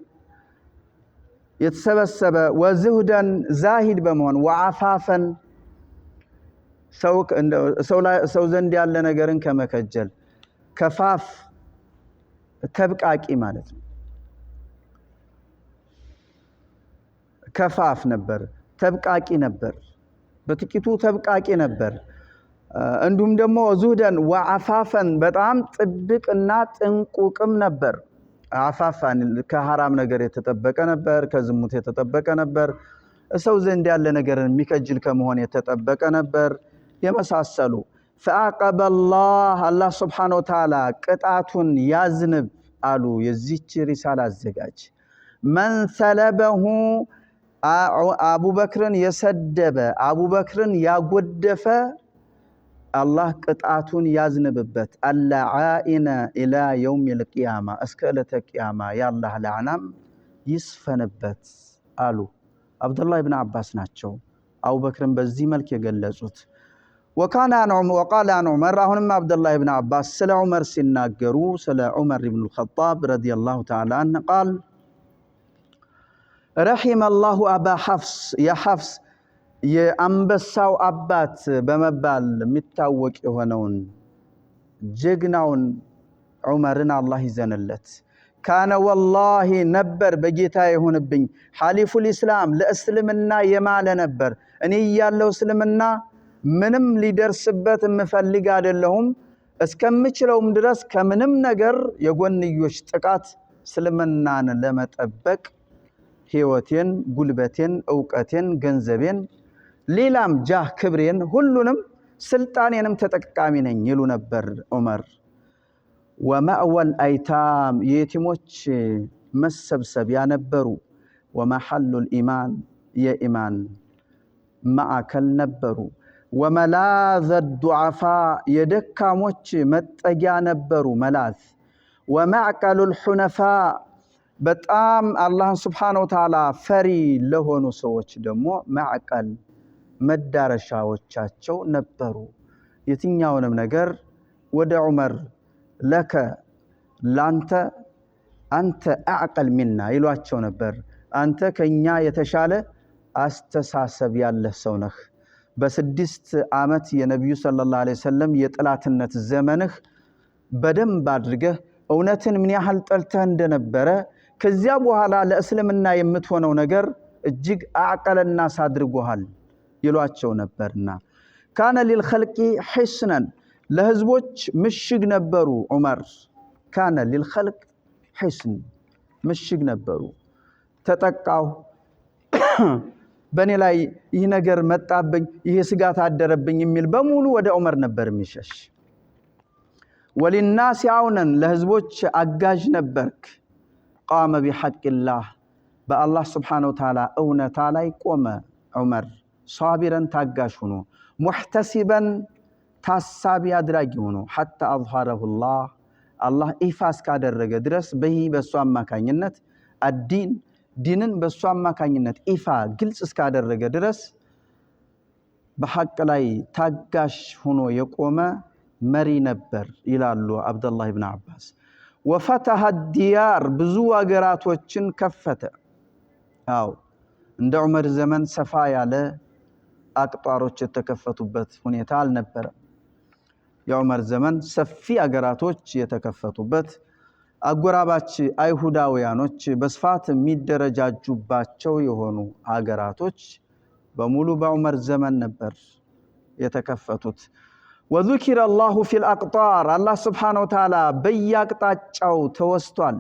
የተሰበሰበ ወዝህደን ዛሂድ በመሆን ወዓፋፈን ሰው ዘንድ ያለ ነገርን ከመከጀል ከፋፍ ተብቃቂ ማለት ነው። ከፋፍ ነበር፣ ተብቃቂ ነበር፣ በጥቂቱ ተብቃቂ ነበር። እንዲሁም ደግሞ ዙህደን ወዓፋፈን በጣም ጥብቅና ጥንቁቅም ነበር። አፋፋን ከሐራም ነገር የተጠበቀ ነበር፣ ከዝሙት የተጠበቀ ነበር፣ ሰው ዘንድ ያለ ነገርን የሚከጅል ከመሆን የተጠበቀ ነበር የመሳሰሉ። ፈአቀበ አላህ ስብሓነሁ ወተዓላ ቅጣቱን ያዝንብ አሉ የዚች ሪሳላ አዘጋጅ። መን ሰለበሁ አቡበክርን የሰደበ አቡበክርን ያጎደፈ አላህ ቅጣቱን ያዝንብበት። አልዓኢነ ኢላ የውሚል ቂያማ እስከ ዕለተ ቂያማ የአላህ ለዓናም ይስፈንበት አሉ። አብዱላህ ኢብኑ አባስ ናቸው አቡበክርን በዚህ መልክ የገለጹት። وقال عن عمر አሁንም አብዱላህ ኢብኑ አባስ ስለ ዑመር ሲናገሩ ስለ ዑመር ኢብኑ الخطاب رضي الله تعالى عنه قال رحم الله أبا حفص يا حفص የአንበሳው አባት በመባል የሚታወቅ የሆነውን ጀግናውን ዑመርን አላህ ይዘንለት። ካነ ወላሂ ነበር በጌታ ይሁንብኝ ሐሊፉል ኢስላም ለእስልምና የማለ ነበር። እኔ ያለው እስልምና ምንም ሊደርስበት የምፈልግ አይደለሁም እስከምችለውም ድረስ ከምንም ነገር የጎንዮሽ ጥቃት እስልምናን ለመጠበቅ ህይወቴን፣ ጉልበቴን፣ ዕውቀቴን፣ ገንዘቤን ሌላም ጃህ ክብሬን ሁሉንም ስልጣኔንም ተጠቃሚ ነኝ ይሉ ነበር ዑመር። ወማእወል አይታም የየቲሞች መሰብሰቢያ ነበሩ። ወመሐሉል ኢማን የኢማን ማዕከል ነበሩ። ወመላዘ ዱዓፋ የደካሞች መጠጊያ ነበሩ መላዝ። ወማዕቀሉል ሑነፋ በጣም አላህን ሱብሓነሁ ወተዓላ ፈሪ ለሆኑ ሰዎች ደግሞ ማዕቀል መዳረሻዎቻቸው ነበሩ። የትኛውንም ነገር ወደ ዑመር ለከ ላንተ አንተ አዕቀል ሚና ይሏቸው ነበር። አንተ ከኛ የተሻለ አስተሳሰብ ያለህ ሰው ነህ። በ6 ዓመት የነብዩ ሰለላሁ ዐለይሂ ወሰለም የጥላትነት ዘመንህ በደንብ አድርገህ እውነትን ምን ያህል ጠልተህ እንደነበረ ከዚያ በኋላ ለእስልምና የምትሆነው ነገር እጅግ አዕቀልና ሳድርጎሃል ይሏቸው ነበርና ካነ ሊልኸልቂ ሒስነን ለህዝቦች ምሽግ ነበሩ ዑመር። ካነ ሊልኸልቅ ሒስን ምሽግ ነበሩ። ተጠቃው በኔ ላይ ይህ ነገር መጣብኝ ይህ ስጋት አደረብኝ የሚል በሙሉ ወደ ዑመር ነበር የሚሸሽ። ወሊናስ አውነን ለህዝቦች አጋዥ ነበርክ። ቃመ ቢሐቅላህ በአላህ ሱብሓነሁ ወተዓላ እውነታ ላይ ቆመ ዑመር። ሷቢረን ታጋሽ ሆኖ ሙሕተሲበን ታሳቢ አድራጊ ሆኖ ሐታ አዝሐረሁላህ አላህ ኢፋ እስካደረገ ድረስ በሱ አማካኝነት አዲን ዲንን በሱ አማካኝነት ኢፋ ግልጽ እስካደረገ ድረስ በሐቅ ላይ ታጋሽ ሆኖ የቆመ መሪ ነበር ይላሉ አብዱላህ ኢብኑ አባስ። ወፈተሐ ዲያር ብዙ አገራቶችን ከፈተ። አው እንደ ዑመር ዘመን ሰፋ ያለ አቅጣሮች የተከፈቱበት ሁኔታ አልነበረም። የዑመር ዘመን ሰፊ አገራቶች የተከፈቱበት አጎራባች አይሁዳውያኖች በስፋት የሚደረጃጁባቸው የሆኑ አገራቶች በሙሉ በዑመር ዘመን ነበር የተከፈቱት። ወذكر الله في الأقطار الله سبحانه وتعالى በያቅጣጫው ተወስቷል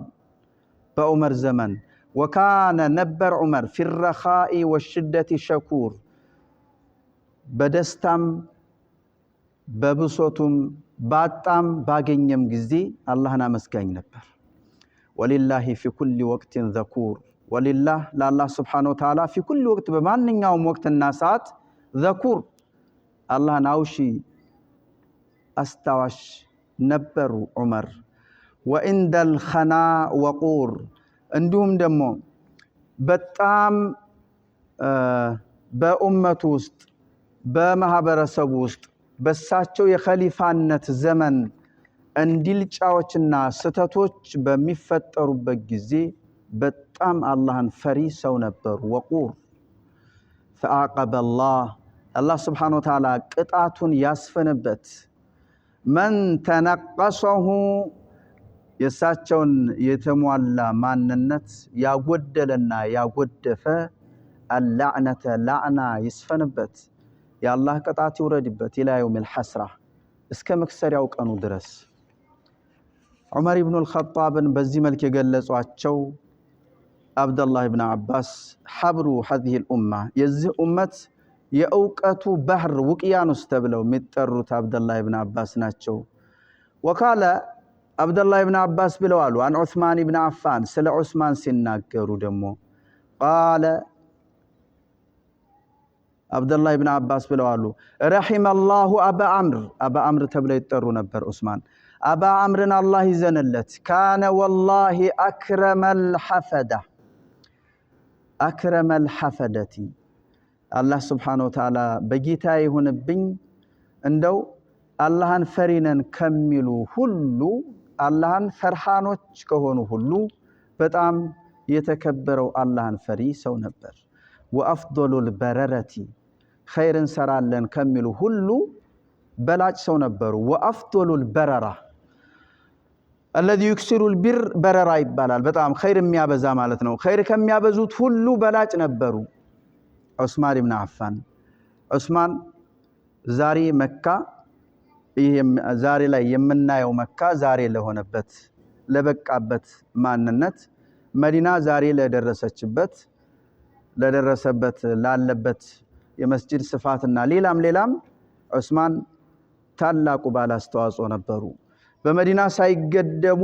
በዑመር ዘመን። وكان ነበር ዑመር في الرخاء والشدة شكور በደስታም በብሶቱም ባጣም ባገኘም ጊዜ አላህን አመስጋኝ ነበር። ወሊላሂ في كل وقت ذكور ወሊላህ ለአላህ سبحانه وتعالى في كل وقت በማንኛውም ወቅትና ሰዓት ذكور አላህን አውሺ አስታዋሽ ነበሩ ዑመር። ወኢንደል ኸና ወቁር እንዲሁም ደግሞ በጣም በኡመቱ ውስጥ በማህበረሰቡ ውስጥ በሳቸው የኸሊፋነት ዘመን እንዲልጫዎችና ስተቶች በሚፈጠሩበት ጊዜ በጣም አላህን ፈሪ ሰው ነበሩ። ወቁር ፈአቀበ አላህ ሱብሓነሁ ወተዓላ ቅጣቱን ያስፈነበት መን ተነቀሰሁ የሳቸውን የተሟላ ማንነት ያጎደለና ያጎደፈ አልላዕነተ ላዕና ይስፈንበት የአላህ ቅጣት ይውረድበት ኢላ የውሚል ሐስራ እስከ መክሰሪያው ቀኑ ድረስ። ዑመር ኢብኑል ኸጣብን በዚህ መልክ የገለጿቸው አብዱላህ ኢብኑ አባስ ሐብሩ ሀዚሂል ኡማ የዚህ ኡመት የእውቀቱ ባህር ውቅያኖስ ተብለው የሚጠሩት አብዱላህ ኢብኑ አባስ ናቸው። ወቃለ አብዱላህ ኢብኑ አባስ ብለዋል አን ዑስማን ኢብኑ አፋን ስለ ዑስማን ሲናገሩ ደግሞ ቃለ አብዱላህ ኢብኑ አባስ ብለዋል ረሒመላሁ አባ አምር ተብለው ይጠሩ ነበር ዑስማን። አባ አምርን አላህ ይዘንለት ካነ ወላሂ አክረመል ሐፈዳ አክረመል ሐፈደቲ አላህ ስብሓነሁ ወተዓላ በጌታ ይሁንብኝ እንደው አላህን ፈሪነን ከሚሉ ሁሉ አላህን ፈርሃኖች ከሆኑ ሁሉ በጣም የተከበረው አላህን ፈሪ ሰው ነበር። ወአፍዶሉል በረረቲ ኸይርን ሰራለን ከሚሉ ሁሉ በላጭ ሰው ነበሩ። ወአፍዶሉል በረራ الذي يكسر البر በረራ ይባላል። በጣም ኸይር የሚያበዛ ማለት ነው። ኸይር ከሚያበዙት ሁሉ በላጭ ነበሩ ዑስማን ኢብኑ አፋን። ዑስማን ዛሬ መካ ዛሬ ላይ የምናየው መካ ዛሬ ለሆነበት ለበቃበት ማንነት መዲና ዛሬ ለደረሰበት ላለበት የመስጂድ ስፋትና ሌላም ዑስማን ታላቁ ባለ አስተዋጽኦ ነበሩ። በመዲና ሳይገደቡ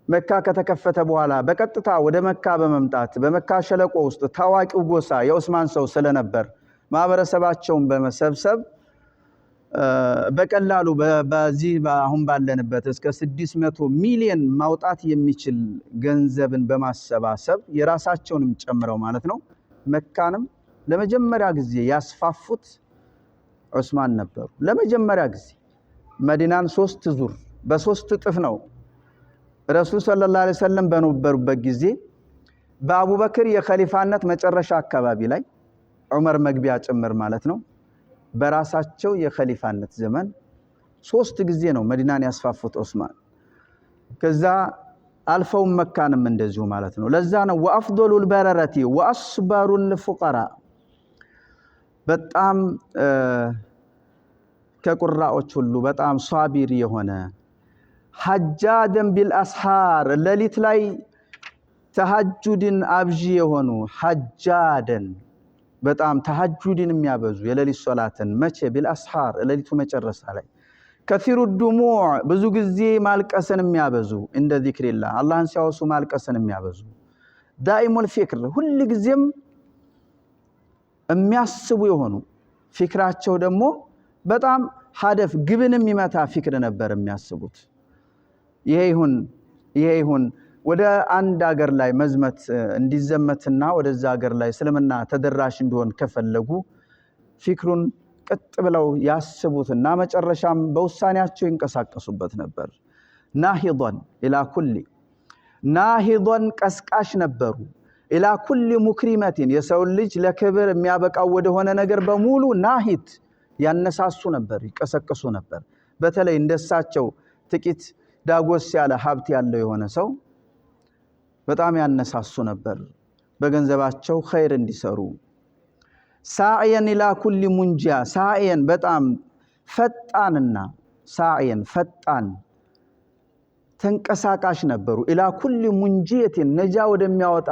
መካ ከተከፈተ በኋላ በቀጥታ ወደ መካ በመምጣት በመካ ሸለቆ ውስጥ ታዋቂው ጎሳ የዑስማን ሰው ስለነበር ማህበረሰባቸውን በመሰብሰብ በቀላሉ በዚህ አሁን ባለንበት እስከ 600 ሚሊዮን ማውጣት የሚችል ገንዘብን በማሰባሰብ የራሳቸውንም ጨምረው ማለት ነው መካንም ለመጀመሪያ ጊዜ ያስፋፉት ዑስማን ነበሩ። ለመጀመሪያ ጊዜ መዲናን 3 ዙር በ3 እጥፍ ነው ረሱል ሰለላሁ ዐለይሂ ወሰለም በነበሩበት ጊዜ በአቡበክር የኸሊፋነት መጨረሻ አካባቢ ላይ ዑመር መግቢያ ጭምር ማለት ነው በራሳቸው የኸሊፋነት ዘመን 3 ጊዜ ነው መዲናን ያስፋፉት ዑስማን። ከዛ አልፈው መካንም እንደዚሁ ማለት ነው። ለዛ ነው ወአፍዶሉል በረረቲ ወአስበሩል ፉቀራ በጣም ከቁራዎች ሁሉ በጣም ሷቢር የሆነ ሐጃደን ቢልአስሃር ለሊት ላይ ተሐጁድን አብዢ የሆኑ ሐጃደን በጣም ተሐጁድን የሚያበዙ የለሊት ሶላትን መቼ ቢልአስሃር ለሊቱ መጨረሻ ላይ ከሲሩ ዱሙዕ ብዙ ጊዜ ማልቀስን የሚያበዙ እንደ ዚክሪላህ አላህን ሲያወሱ ማልቀስን የሚያበዙ ዳኢሙል ፊክር ሁሉ ጊዜም የሚያስቡ የሆኑ ፊክራቸው ደግሞ በጣም ሀደፍ ግብን የሚመታ ፊክር ነበር የሚያስቡት። ይሄ ይሁን ወደ አንድ ሀገር ላይ መዝመት እንዲዘመትና ወደዛ ሀገር ላይ እስልምና ተደራሽ እንዲሆን ከፈለጉ ፊክሩን ቀጥ ብለው ያስቡትና መጨረሻም በውሳኔያቸው ይንቀሳቀሱበት ነበር። ናሂዶን ቀስቃሽ ነበሩ። ኢላ ኩሊ ሙክሪመቲን የሰው ልጅ ለክብር የሚያበቃው ወደሆነ ነገር በሙሉ ናሂድ ያነሳሱ ነበር፣ ይቀሰቅሱ ነበር። በተለይ እንደሳቸው ጥቂት ዳጎስ ያለ ሀብት ያለው የሆነ ሰው በጣም ያነሳሱ ነበር በገንዘባቸው ኸይር እንዲሰሩ። ሳዕየን ኢላ ኩሊ ሙንጂያ ሳዕየን በጣም ፈጣንና ፈጣን ተንቀሳቃሽ ነበሩ። ኢላ ኩሊ ሙንጂየቲን ነጃ ወደሚያወጣ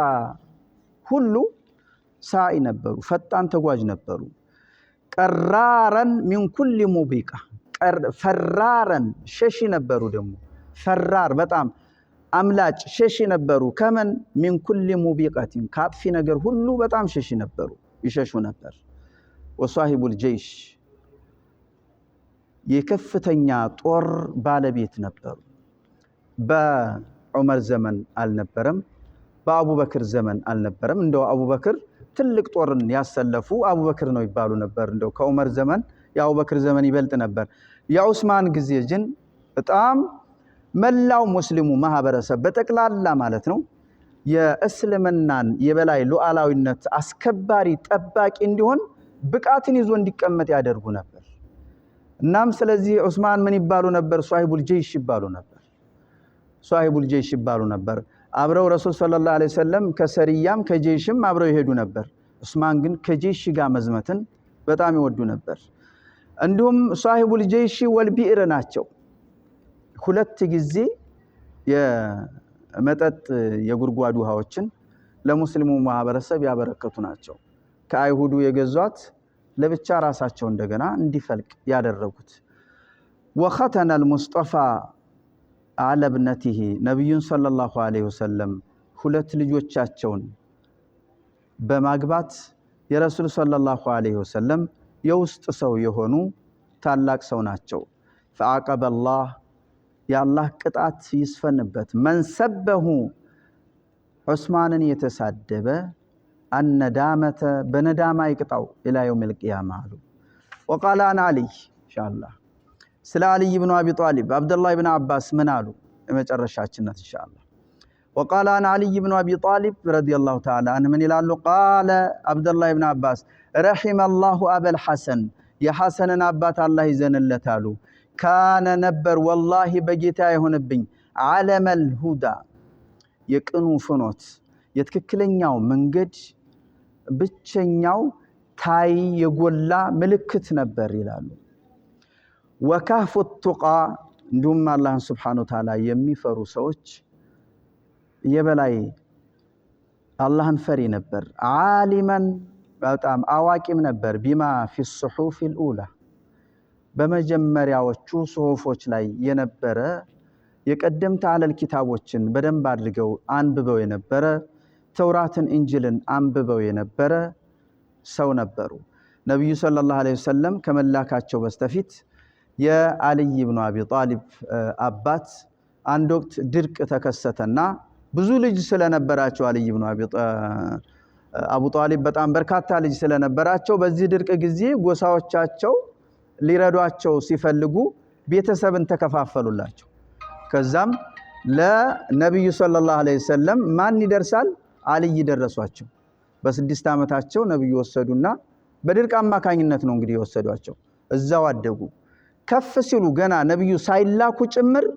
ሁሉ ሳዒ ነበሩ፣ ፈጣን ተጓዥ ነበሩ። ቀራረን ሚን ኩሊ ሙቢቃ ፈራረን ሸሺ ነበሩ። ደግሞ ፈራር በጣም አምላጭ ሸሺ ነበሩ። ከመን ሚን ኩሊ ሙቢቃቲን ካጥፊ ነገር ሁሉ በጣም ሸሺ ነበሩ፣ ይሸሹ ነበር። ወሷሂቡል ጀይሽ የከፍተኛ ጦር ባለቤት ነበሩ። በዑመር ዘመን አልነበረም፣ በአቡበክር ዘመን አልነበረም። እንደው አቡበክር ትልቅ ጦርን ያሰለፉ አቡበክር ነው ይባሉ ነበር። እንደው ከዑመር ዘመን የአቡበክር ዘመን ይበልጥ ነበር። የዑስማን ጊዜ ግን በጣም መላው ሙስሊሙ ማህበረሰብ በጠቅላላ ማለት ነው የእስልምናን የበላይ ሉዓላዊነት አስከባሪ ጠባቂ እንዲሆን ብቃትን ይዞ እንዲቀመጥ ያደርጉ ነበር። እናም ስለዚህ ዑስማን ምን ይባሉ ነበር? ሷሂቡል ጀይሽ ይባሉ ነበር። አብረው ረሱል ሰለላሁ ዐለይሂ ወሰለም ከሰሪያም ከጀይሽም አብረው ይሄዱ ነበር። ዑስማን ግን ከጀይሽ ጋር መዝመትን በጣም ይወዱ ነበር። እንዲሁም ሷሂቡል ጀይሽ ወልቢዕር ናቸው። 2 ጊዜ የመጠጥ የጉድጓድ ውሃዎችን ለሙስሊሙ ማህበረሰብ ያበረከቱ ናቸው። ከአይሁዱ የገዟት ለብቻ ራሳቸው እንደገና እንዲፈልቅ ያደረጉት። ወኸተነል ሙስጠፋ አለ ብነቲሂ ነብዩን ሰለላሁ ዐለይሂ ወሰለም 2 ልጆቻቸውን በማግባት የረሱል ሰለላሁ ዐለይሂ ወሰለም የውስጥ ሰው የሆኑ ታላቅ ሰው ናቸው። ፈዐቀበላህ የአላህ ቅጣት ይስፈንበት። መንሰበሁ ዑስማንን የተሳደበ الندامة بندامة يقطعوا إلى يوم القيامة. وقال عن علي إن شاء الله سلا علي بن أبي طالب عبد الله بن عباس منالو مجرشاتنا إن شاء الله. وقال عن علي بن أبي طالب رضي الله تعالى عنه من يلالو قال عبد الله بن عباس رحم الله أبا الحسن يا حسن أبات الله يزن اللتالو كان نبر والله بجيتا يهونبين علم الهدى يكنو فنوت يتككلنياو منجد بتشنياو تاي يقول ملكت نبر يلالو وكهف التقى ندوم الله سبحانه وتعالى يمي فروسوش يبلاي الله فري نبر عالما بتام أواكم نبر بما في الصحف الأولى በመጀመሪያዎቹ ጽሁፎች ላይ የነበረ የቀደምት አለል ኪታቦችን በደንብ አድርገው አንብበው የነበረ ተውራትን እንጂልን አንብበው የነበረ ሰው ነበሩ። ነብዩ ሰለላሁ ዐለይሂ ወሰለም ከመላካቸው በስተፊት የአልይ ኢብኑ አቢ ጣሊብ አባት አንድ ወቅት ድርቅ ተከሰተና ብዙ ልጅ ስለነበራቸው አልይ ኢብኑ አቡ ጣሊብ በጣም በርካታ ልጅ ስለነበራቸው በዚህ ድርቅ ጊዜ ጎሳዎቻቸው ሊረዷቸው ሲፈልጉ ቤተሰብን ተከፋፈሉላቸው። ከዛም ለነብዩ ሰለላሁ ዐለይሂ ወሰለም ማን ይደርሳል? አልይ ደረሷቸው። በ6 ዓመታቸው ነብዩ ወሰዱና በድርቅ አማካኝነት ነው እንግዲህ ወሰዷቸው። እዛው አደጉ። ከፍ ሲሉ ገና ነብዩ ሳይላኩ ጭምር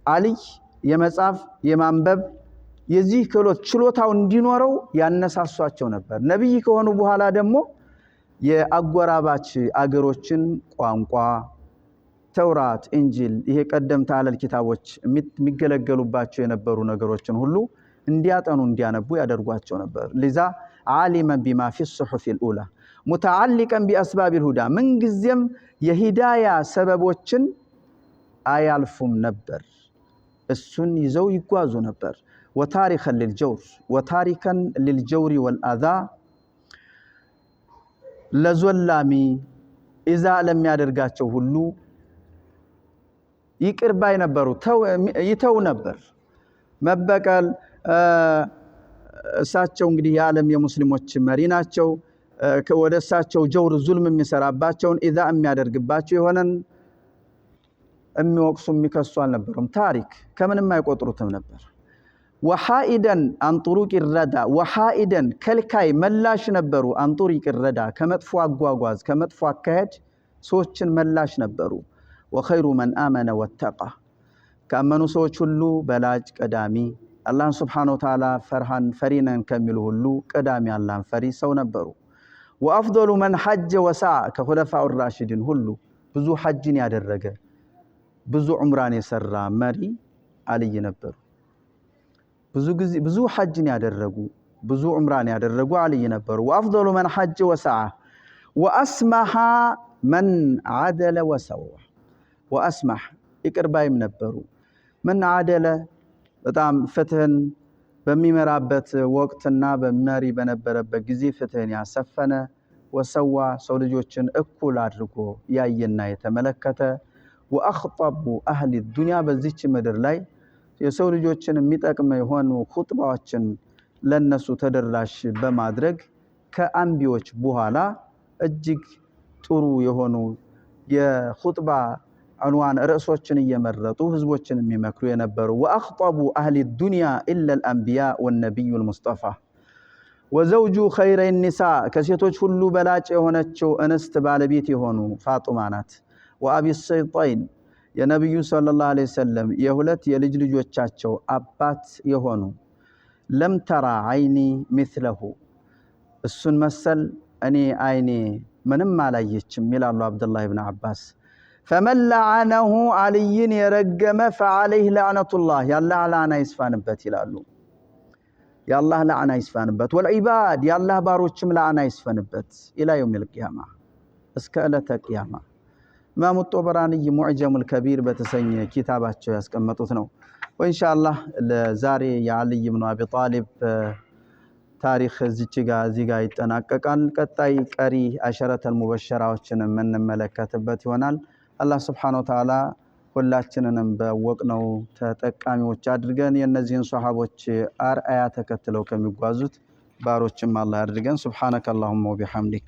አልይ የመጻፍ የማንበብ የዚህ ክህሎት ችሎታው እንዲኖረው ያነሳሷቸው ነበር። ነብይ ከሆኑ በኋላ ደግሞ የአጎራባች አገሮችን ቋንቋ ተውራት እንጂል ይሄ ቀደምት አለል ኪታቦች የሚገለገሉባቸው የነበሩ ነገሮችን ሁሉ እንዲያጠኑ እንዲያነቡ ያደርጓቸው ነበር። لذا عالما بما في الصحف الاولى متعلقا باسباب الهدى من ግዜም የሂዳያ ሰበቦችን አያልፉም ነበር እሱን ይዘው ይጓዙ ነበር። وتاركا للجور والاذى ለዞላሚ ኢዛ ለሚያደርጋቸው ሁሉ ይቅርባይ ነበሩ። ይተው ነበር መበቀል። እሳቸው እንግዲህ የዓለም የሙስሊሞች መሪ ናቸው። ወደ እሳቸው ጀውር ዙልም የሚሰራባቸውን ኢዛ የሚያደርግባቸው የሆነን የሚወቅሱ የሚከሱ አልነበሩም። ታሪክ ከምንም አይቆጥሩትም ነበር። وحائدا عن طرق الردى وحائدا كلكاي ملاش ነበሩ عن طرق الردى ከመጥፎ አጓጓዝ ከመጥፎ አካሄድ ሰዎችን መላሽ ነበሩ። وخير من آمن واتقى ካመኑ ሰዎች ሁሉ በላጭ ቀዳሚ አላህ Subhanahu Wa Ta'ala ፈሪነን ከሚሉ ሁሉ ቀዳሚ አላህን ፈሪ ሰው ነበሩ። وافضل من حج وسعى ከኹለፋኡ الراشدين ሁሉ ብዙ ሐጅን ያደረገ ብዙ ዑምራን የሰራ መሪ አልይ ነበሩ። ብዙ ሐጅን ያደረጉ ብዙ ዑምራን ያደረጉ አልይ ነበሩ። وافضل من حج وسعى واسمح من عدل وسوى واسمح ይቅርባይም ነበሩ። من عدل በጣም ፍትህን በሚመራበት ወቅትና በመሪ በነበረበት ጊዜ ፍትህን ያሰፈነ ወሰዋ ሰው ልጆችን እኩል አድርጎ ያየና የተመለከተ وأخطب أهل الدنيا በዚች ምድር ላይ የሰው ልጆችን የሚጠቅም የሆኑ ኹጥባዎችን ለነሱ ተደራሽ በማድረግ ከአንቢዎች በኋላ እጅግ ጥሩ የሆኑ የኹጥባ عنوان ርዕሶችን እየመረጡ ህዝቦችን የሚመክሩ የነበሩ وأخطب أهل الدنيا إلا الأنبياء والنبي المصطفى وزوج خير النساء ከሴቶች ሁሉ በላጭ የሆነችው እንስት ባለቤት የሆኑ ፋጡማ ናት። وأبي السيطين የነብዩ ሰለላሁ ዐለይሂ ወሰለም የሁለት የልጅ ልጆቻቸው አባት የሆኑ ለም ተራ አይኒ مثله እሱን መሰል እኔ አይኔ ምንም አላየችም ይላሉ አብዱላህ ኢብኑ አባስ። فمن لعنه علي يرجم فعليه لعنة الله يالله لعنة يسفانበት ይላሉ። ያላህ ለዓና ይስፈንበት والعباد ያላህ ባሮችም ለዓና ይስፈንበት ኢላ يوم القيامة እስከ ዕለተ ቂያማ። ኢማሙ ጦበራኒ ሙዕጀሙ الكبير በተሰኘ ኪታባቸው ያስቀመጡት ነው። ወኢንሻአላህ ለዛሬ የአልይ ኢብኑ አቢ ጣሊብ ታሪክ እዚህ ጋር ይጠናቀቃል። ቀጣይ ቀሪ አሸረተል ሙበሸራዎችን የምንመለከትበት ይሆናል። አላህ Subhanahu Wa Ta'ala ሁላችንንም በወቅነው ተጠቃሚዎች አድርገን የነዚህን ሱሐቦች አርአያ ተከትለው ከሚጓዙት ባሮችም አላህ ያድርገን። ሱብሓነከ አላሁመ ወቢሐምዲክ